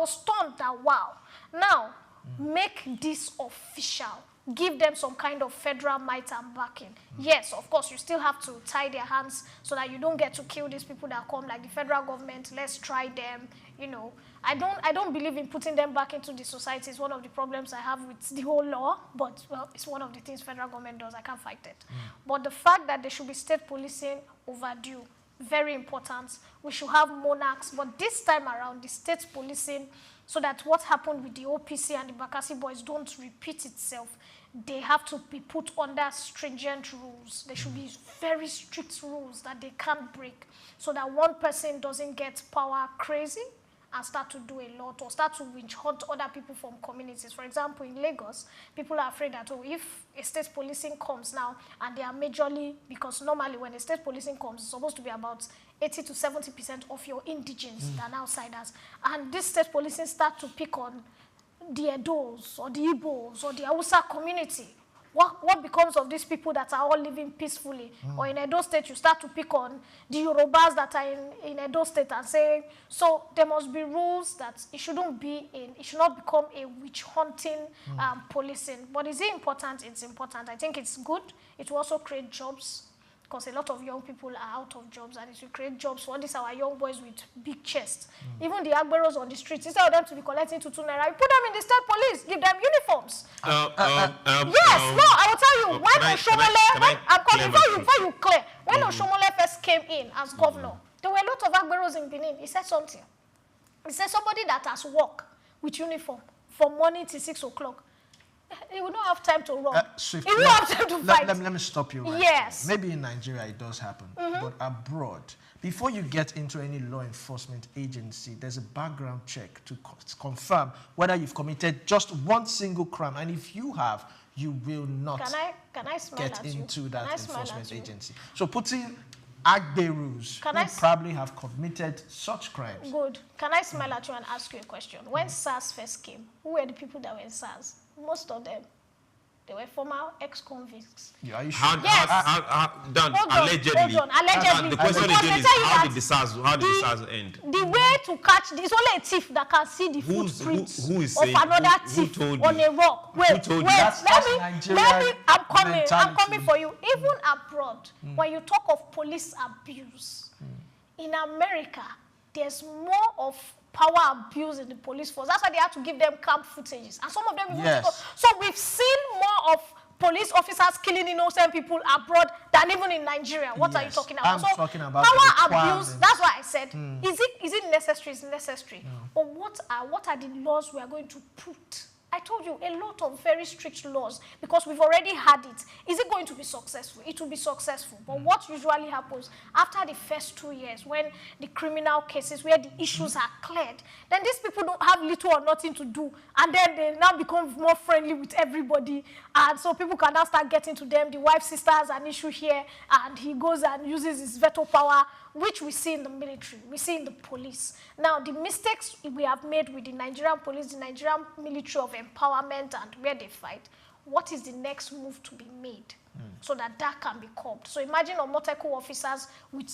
stunned that, wow. Now, make this official. Give them some kind of federal might and backing. Yes, of course, you still have to tie their hands so that you don't get to kill these people that come, like the federal government. Let's try them, you know. I don't believe in putting them back into the society. It's one of the problems I have with the whole law, but, well, it's one of the things federal government does. I can't fight it. But the fact that there should be state policing, overdue, very important. We should have monarchs, but this time around, the state policing, so that what happened with the OPC and the Bakassi boys don't repeat itself. They have to be put under stringent rules. There should be very strict rules that they can't break, so that one person doesn't get power crazy and start to do a lot or start to witch hunt other people from communities. For example, in Lagos, people are afraid that, oh, if a state policing comes now and they are majorly, because normally when a state policing comes, it's supposed to be about 80 to 70% of your indigens than outsiders. And this state policing start to pick on the Edos or the Igbos or the Hausa community. What becomes of these people that are all living peacefully? Or in Edo State, you start to pick on the Yorubas that are in Edo State and say, so there must be rules that it should not become a witch hunting policing. But is it important? It's important. I think it's good. It will also create jobs. because a lot of young people are out of jobs, and it will create jobs for these our young boys with big chests. Even the agberos on the streets, instead of them to be collecting 2 naira, you put them in the state police, give them uniforms. Yes, no, I will tell you, when Oshomole, before you clear, when Oshomole first came in as governor, there were a lot of agberos in Benin. He said something. He said somebody that has work with uniform from morning till 6 o'clock, he will not have time to run. He will not have time to fight. Let me stop you right Yes. there. Maybe in Nigeria it does happen, but abroad, before you get into any law enforcement agency, there's a background check to confirm whether you've committed just one single crime, and if you have, you will not Can I smile get at you? into that Can I smile enforcement at you? agency. So putting Agberus who probably have committed such crimes. Good. Can I smile at you and ask you a question? When SARS first came, who were the people that were in SARS? Most of them, they were former ex-convicts. Yeah, are you sure? Allegedly. Hold on. Allegedly. The question again is, how did the SARS end? The way to catch, it's only a thief that can see the footprints of another thief on a rock. Wait, let me, I'm coming for you. Even abroad, when you talk of police abuse, in America, there's more of power abuse in the police force. That's why they had to give them camp footages. And some of them, so we've seen more of police officers killing innocent people abroad than even in Nigeria. What are you talking about? I'm talking about power abuse. That's why I said, is it necessary? It's necessary. But what are the laws we are going to put? I told you, a lot of very strict laws, because we've already had it. Is it going to be successful? It will be successful. But what usually happens after the first 2 years, when the criminal cases, where the issues are cleared, then these people don't have little or nothing to do. And then they now become more friendly with everybody. And so people can now start getting to them. The wife sister has an issue here, and he goes and uses his veto power, which we see in the military, we see in the police. Now, the mistakes we have made with the Nigerian police, the Nigerian military of empowerment and where they fight, what is the next move to be made so that can be curbed? So imagine Omoteco officers with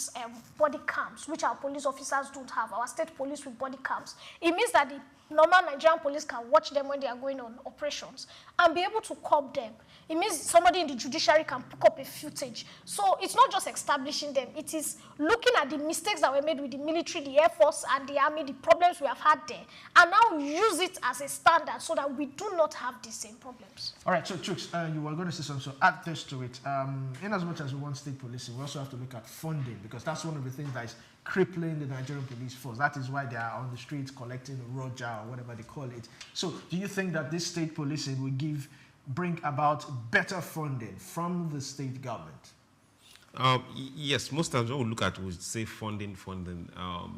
body cams, which our police officers don't have, our state police with body cams. It means that the normal Nigerian police can watch them when they are going on operations and be able to curb them. It means somebody in the judiciary can pick up a footage. So it's not just establishing them. It is looking at the mistakes that were made with the military, the Air Force, and the Army, the problems we have had there, and now use it as a standard so that we do not have the same problems. All right, so Chooks, you were going to say something, so add this to it. In as much as we want state policing, we also have to look at funding, because that's one of the things that is crippling the Nigerian police force. That is why they are on the streets collecting roja or whatever they call it. So do you think that this state policing will bring about better funding from the state government? Yes, most times when we look at, we say funding.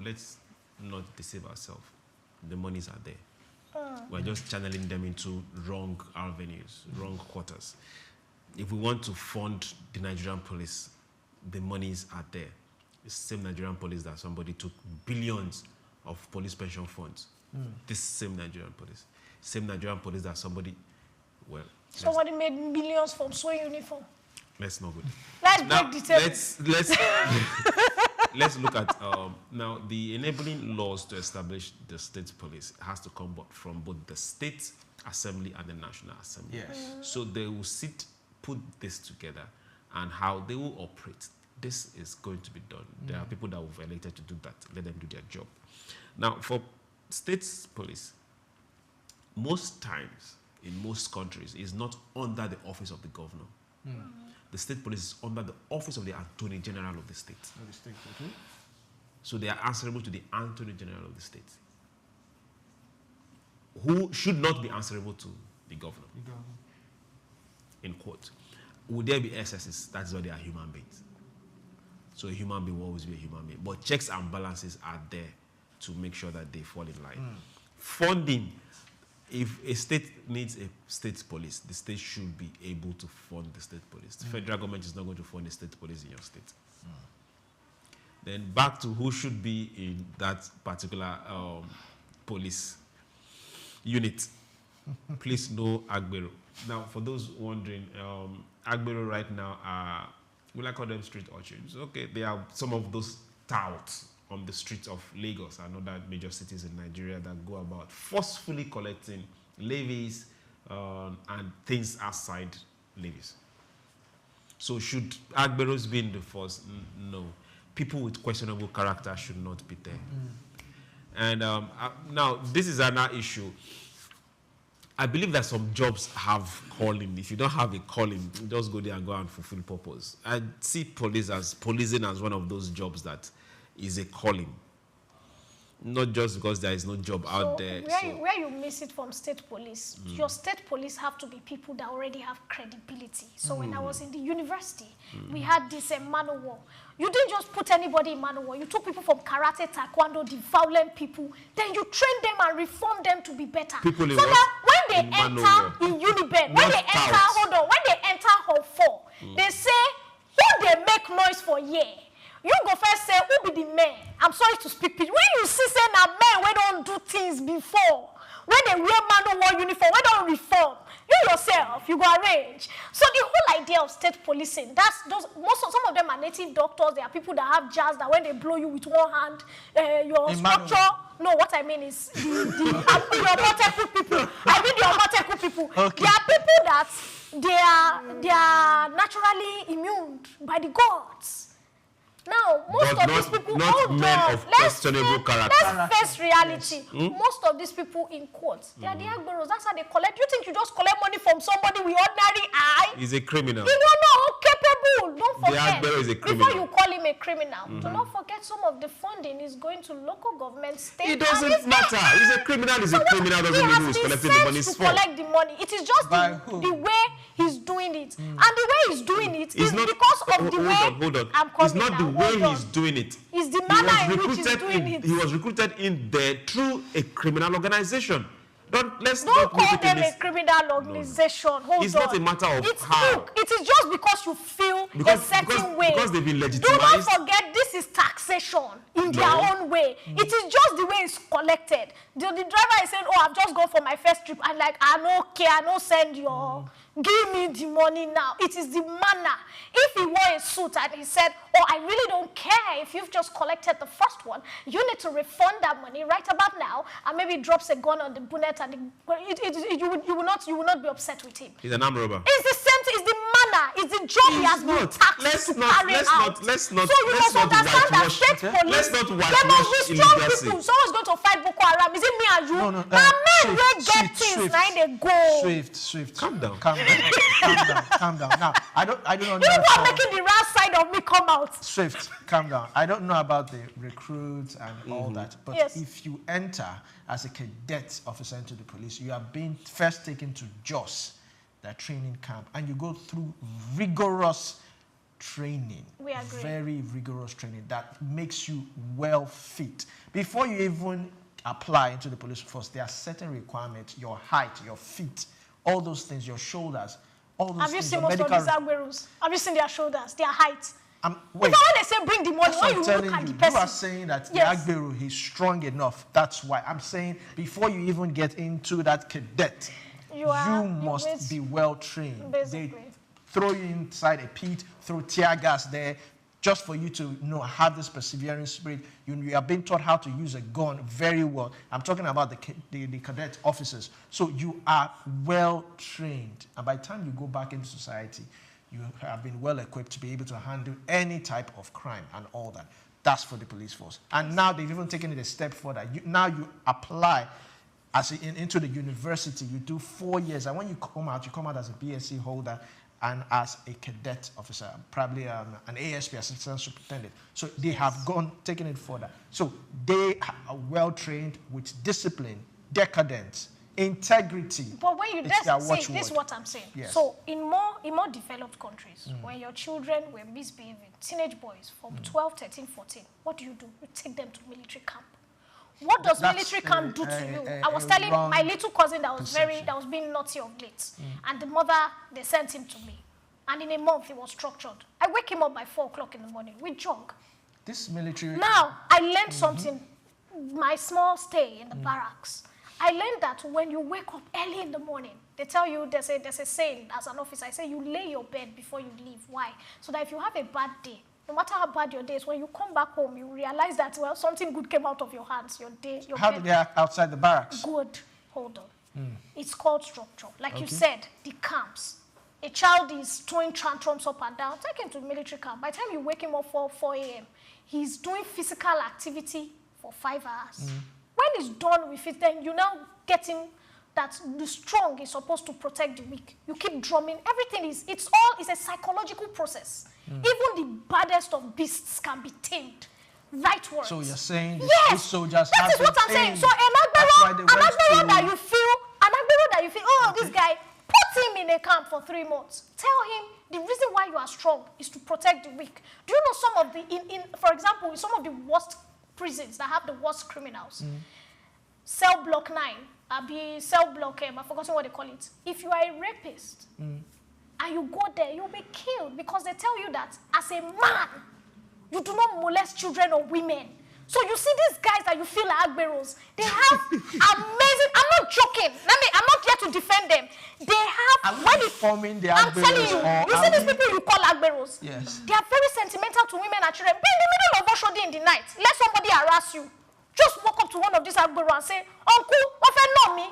Let's not deceive ourselves. The monies are there. We're just channeling them into wrong avenues, wrong quarters. If we want to fund the Nigerian police, the monies are there. It's the same Nigerian police that somebody took billions of police pension funds. This same Nigerian police. Same Nigerian police that somebody made millions from sewing uniform. Let's not go there. Let's look at now the enabling laws to establish the state police has to come from both the state assembly and the national assembly. Yes. So they will put this together, and how they will operate. This is going to be done. There are people that we've elected to do that. Let them do their job. Now, for state police, most times in most countries is not under the office of the governor. The state police is under the office of the Attorney General of the state. So they are answerable to the Attorney General of the state, who should not be answerable to the governor. In quote. Would there be excesses? That's why they are human beings. So a human being will always be a human being. But checks and balances are there to make sure that they fall in line. Funding. If a state needs a state police, the state should be able to fund the state police. The federal government is not going to fund the state police in your state. Then back to who should be in that particular police unit. Please, no Agbero. Now, for those wondering, Agbero right now are, will I call them street urchins? Okay, they are some of those touts on the streets of Lagos and other major cities in Nigeria that go about forcefully collecting levies and things outside levies. So should Agberos be in the force? No. People with questionable character should not be there. And now, this is another issue. I believe that some jobs have calling. If you don't have a calling, just go there and go and fulfill purpose. I see policing as one of those jobs that is a calling. Not just because there is no job out there. Where you miss it from state police, your state police have to be people that already have credibility. So when I was in the university, we had this man of war. You didn't just put anybody in man of war. You took people from karate, taekwondo, the violent people. Then you train them and reform them to be better. People so that when they enter in Unibed, when they enter, when they enter Hall 4, they say, who they make noise for year? You go first say, who be the man? I'm sorry to speak. When you see say na men we don't do things before, when they wear man of war uniform, we don't reform. You yourself, you go arrange. So the whole idea of state policing, some of them are native doctors. There are people that have jazz that when they blow you with one hand, your structure. No, what I mean is the Omoteku people. I mean the Omoteku people. Okay. There are people that they are naturally immune by the gods. Now, most of these people, not men of questionable character. Let's face reality. Yes. Most of these people in courts, they are the Agberos. That's how they collect. You think you just collect money from somebody with ordinary eye? He's a criminal. You don't know how capable. Don't forget. The Agbero is a criminal. Before you call him a criminal, do not forget some of the funding is going to local government, state. It doesn't matter. He's a criminal. He's a criminal. Doesn't mean who's collecting the money for. Collect the money. It is just the way he's doing it, and the way he's doing it is not because of the way. Hold on. It's not the way he's doing it. It's the manner in which he's doing it. He was recruited in there through a criminal organization. Let's not call them a criminal organization. No. Hold it's on. Not a matter of how. Look, it is just because you feel a certain way. Because they've been legitimized. Do not forget this is taxation in their own way. It is just the way it's collected. The driver is saying, oh, I've just gone for my first trip. And like, I don't care, I don't send your... Give me the money now. It is the manner. If he wore a suit and he said, oh, I really don't care if you've just collected the first one, you need to refund that money right about now, and maybe drops a gun on the bonnet, and you will not be upset with him. He's an armed robber. It's the same thing. It's the manner. It's the job he has been taxed to carry out. Let's not. So you must understand that state police, let's not they must be strong people. Someone's going to fight Boko Haram. Is it me and you? No. Men will get things. Now they go. Swift. Calm down. Calm down. Now, I don't know. You are making the right side of me come out. Swift, calm down. I don't know about the recruits and all that, but if you enter as a cadet officer into the police, you are being first taken to JOS, their training camp, and you go through rigorous training. We agree. Very rigorous training that makes you well fit. Before you even apply into the police force, there are certain requirements: your height, your feet, all those things, your shoulders, all those things. Have you seen most of these Agberos? Have you seen their shoulders, their height? Wait. When they say bring the money, when you look at the person. You are saying that the Agbero, he's strong enough. That's why I'm saying before you even get into that cadet, you must be well trained. They throw you inside a pit, throw tear gas there, just for you to have this persevering spirit. You are being taught how to use a gun very well. I'm talking about the cadet officers. So you are well trained. And by the time you go back into society, you have been well equipped to be able to handle any type of crime and all that. That's for the police force. And now they've even taken it a step further. Now you apply into the university. You do 4 years. And when you come out as a BSc holder and as a cadet officer, probably an ASP, assistant superintendent. So they have taken it further. So they are well trained with discipline, decadence, integrity. But when you this is what I'm saying. Yes. So in more developed countries, when your children were misbehaving, teenage boys from 12, 13, 14, what do? You take them to military camp. What does military camp do to you? I was telling my little cousin that was being naughty of late, and the mother, they sent him to me, and in a month he was structured. I wake him up by 4 o'clock in the morning. We jog. This military. Now I learned something. My small stay in the barracks. I learned that when you wake up early in the morning, they tell you there's a saying as an officer. I say you lay your bed before you leave. Why? So that if you have a bad day, no matter how bad your day is, when you come back home, you realize that, well, something good came out of your hands, your day, your How did they act outside the barracks? Good. Hold on. It's called structure. Like you said, the camps. a child is throwing tantrums up and down, take him to the military camp. By the time you wake him up for 4 a.m., he's doing physical activity for 5 hours. When he's done with it, then you now get him that the strong is supposed to protect the weak. You keep drumming. Everything is a psychological process. Even the baddest of beasts can be tamed. Right words. So you're saying the yes, soldiers that is what I'm saying. So an Agbero that you feel, oh, this guy, put him in a camp for 3 months. Tell him the reason why you are strong is to protect the weak. Do you know some of the, for example, some of the worst prisons that have the worst criminals? Cell block 9, cell block M, I've forgotten what they call it. If you are a rapist and you go there, you'll be killed because they tell you that as a man, you do not molest children or women. So you see these guys that you feel are Agberos, they have amazing, I'm not joking, I'm not here to defend them. They have, I'm telling you see these people you call Agberos? Yes. They are very sentimental to women and children. Be in the middle of Oshodi in the night, let somebody harass you. Just walk up to one of these Agberos and say, Uncle, what know me?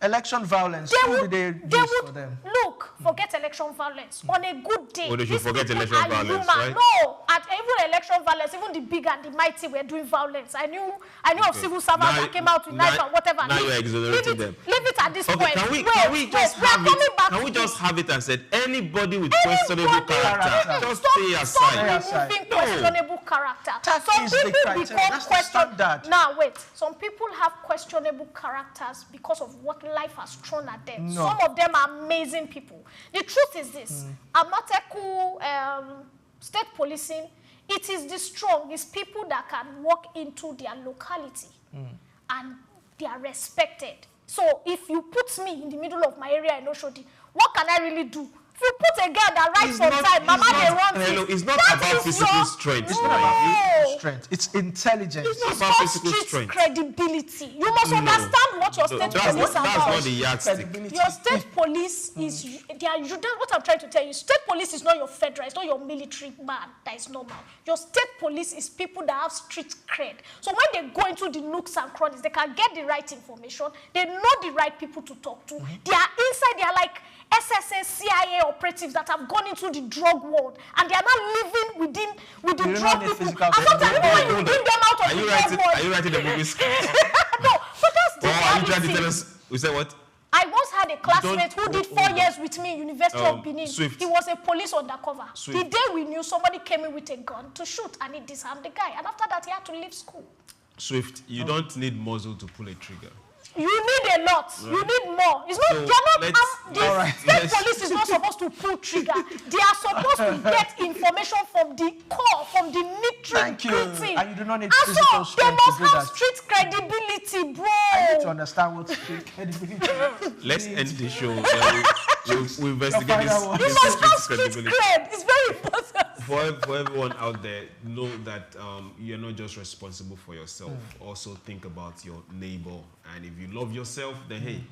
Election violence, who did they use for them? Look, forget election violence. On a good day, they should forget election violence, right? No, at even election violence, even the big and the mighty were doing violence. I knew of civil servants that came out with knife and whatever. Now you're exonerating them. Leave it at this point. Can we just have it and say anybody with questionable character, just stay aside. Stop removing questionable character. Some people become questionable. Now wait, some people have questionable characters because of what life has thrown at them. No. Some of them are amazing people. The truth is this: Amateku, state policing, it is the strong, it's people that can walk into their locality and they are respected. So if you put me in the middle of my area in Oshodi, what can I really do? If you put a girl that rides on time, Mama they run it. It's not about physical strength. It's not about physical strength. It's intelligence. It's about physical strength. Credibility. You must understand what your state police are about. That's not the yardstick. Your state police is, that's what I'm trying to tell you. State police is not your federal, it's not your military man that is normal. Your state police is people that have street cred. So when they go into the nooks and crannies, they can get the right information. They know the right people to talk to. They are inside, they are like SSA, CIA operatives that have gone into the drug world and they are now living with the drug people. And sometimes when you bring them out of the drug world. Are you writing the movie script? No, but that's the are you trying to tell us? You said what? I once had a classmate who did 4 years with me in University of Benin. Swift. He was a police undercover. Swift. The day we knew, somebody came in with a gun to shoot and he disarmed the guy. And after that, he had to leave school. Swift, you don't need muzzle to pull a trigger. You need a lot. Right. You need more. It's not. So the state police is not supposed to pull trigger. They are supposed to get information from the core, from the nitty-gritty. And you do not need physical strength to do that. They must have street credibility, bro. I need to understand what street credibility is. Let's end the show. We'll investigate this. You must have street cred. It's very important. For everyone out there, know that you're not just responsible for yourself. Also think about your neighbor. And if you love yourself, then hey,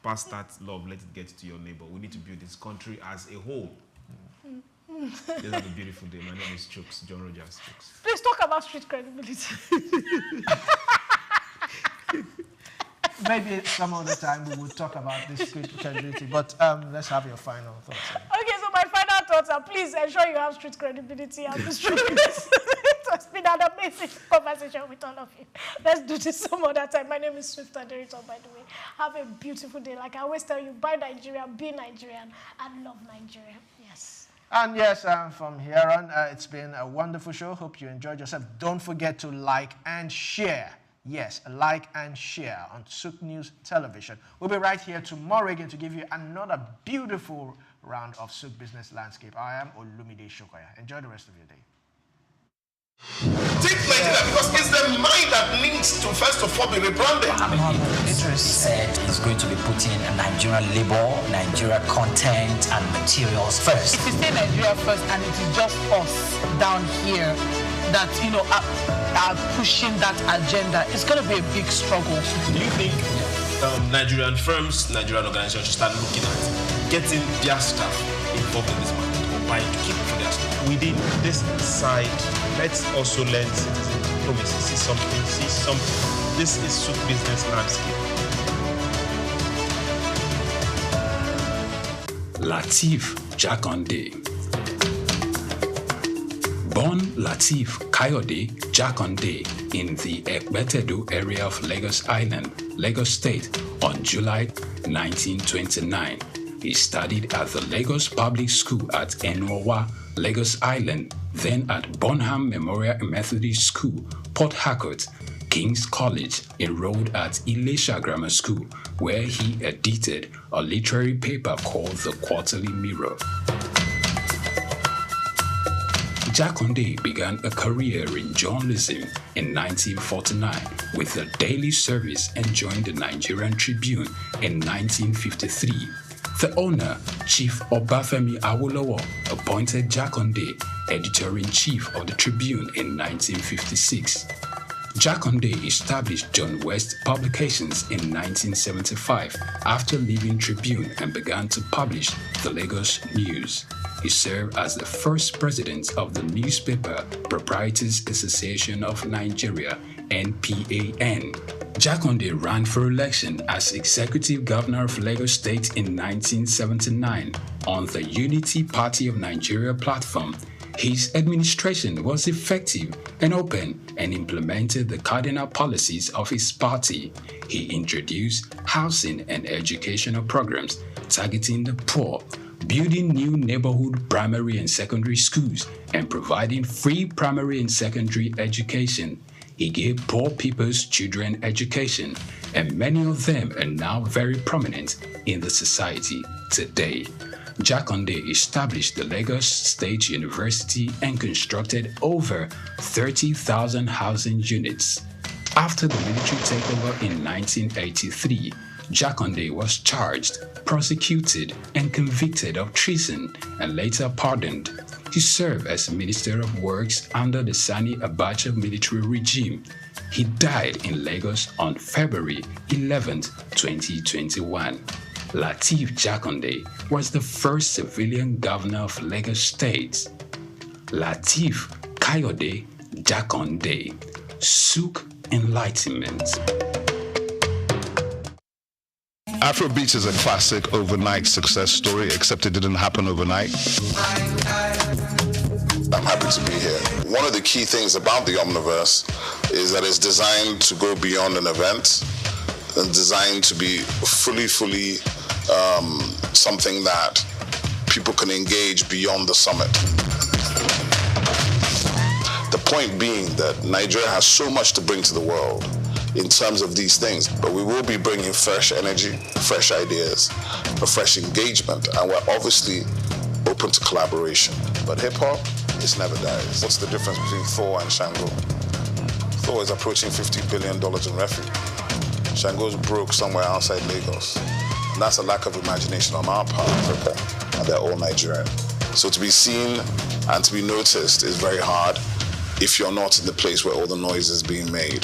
pass that love, let it get to your neighbor. We need to build this country as a whole. This is a beautiful day. My name is Chooks, John Rogers Chooks. Please talk about street credibility. Maybe some other time we will talk about this street credibility, but let's have your final thoughts. Okay, so my final thoughts are please ensure you have street credibility and be street. It's been an amazing conversation with all of you. Let's do this some other time. My name is Swift Aderiton, by the way. Have a beautiful day. Like I always tell you, buy Nigerian, be Nigerian, and love Nigeria. Yes. And yes, from here on, it's been a wonderful show. Hope you enjoyed yourself. Don't forget to like and share. Yes, like and share on Souk News Television. We'll be right here tomorrow again to give you another beautiful round of Souk Business Landscape. I am Olumide Shokoya. Enjoy the rest of your day. Take Nigeria because it's the mind that needs to first of all be rebranded. Ahmed said he's going to be putting Nigerian labor, Nigeria content and materials first. If you say Nigeria first and it is just us down here that, are pushing that agenda, it's going to be a big struggle. Do you think Nigerian firms, Nigerian organizations should start looking at getting their staff involved in this market or buying to keep for their staff? Within this side, let's also learn citizen diplomacy. See something. This is Souk Business Landscape. Lateef Jakande. Born Lateef Kayode Jakande in the Ekpetedo area of Lagos Island, Lagos State on July 1929. He studied at the Lagos Public School at Enowa, Lagos Island, then at Bonham Memorial Methodist School, Port Harcourt, King's College, enrolled at Ilesha Grammar School, where he edited a literary paper called The Quarterly Mirror. Jakande began a career in journalism in 1949 with a daily service and joined the Nigerian Tribune in 1953. The owner, Chief Obafemi Awolowo, appointed Jakande editor-in-chief of the Tribune in 1956. Jakande established John West Publications in 1975 after leaving Tribune and began to publish the Lagos News. He served as the first president of the Newspaper Proprietors Association of Nigeria, NPAN. Jakande ran for election as Executive Governor of Lagos State in 1979 on the Unity Party of Nigeria platform. His administration was effective and open and implemented the cardinal policies of his party. He introduced housing and educational programs targeting the poor, building new neighborhood primary and secondary schools, and providing free primary and secondary education. He gave poor people's children education, and many of them are now very prominent in the society today. Jakande established the Lagos State University and constructed over 30,000 housing units. After the military takeover in 1983, Jakande was charged, prosecuted, and convicted of treason and later pardoned. He served as Minister of Works under the Sani Abacha military regime. He died in Lagos on February 11, 2021. Lateef Jakande was the first civilian governor of Lagos State. Lateef Kayode Jakande. Sook Enlightenment. Afrobeats is a classic overnight success story, except it didn't happen overnight. I'm happy to be here. One of the key things about the Omniverse is that it's designed to go beyond an event and designed to be fully something that people can engage beyond the summit. The point being that Nigeria has so much to bring to the world in terms of these things, but we will be bringing fresh energy, fresh ideas, a fresh engagement, and we're obviously open to collaboration. But hip-hop, it never dies. What's the difference between Thor and Shango? Thor is approaching $50 billion in revenue. Shango's broke somewhere outside Lagos. And that's a lack of imagination on our part, Africa, and they're all Nigerian. So to be seen and to be noticed is very hard if you're not in the place where all the noise is being made.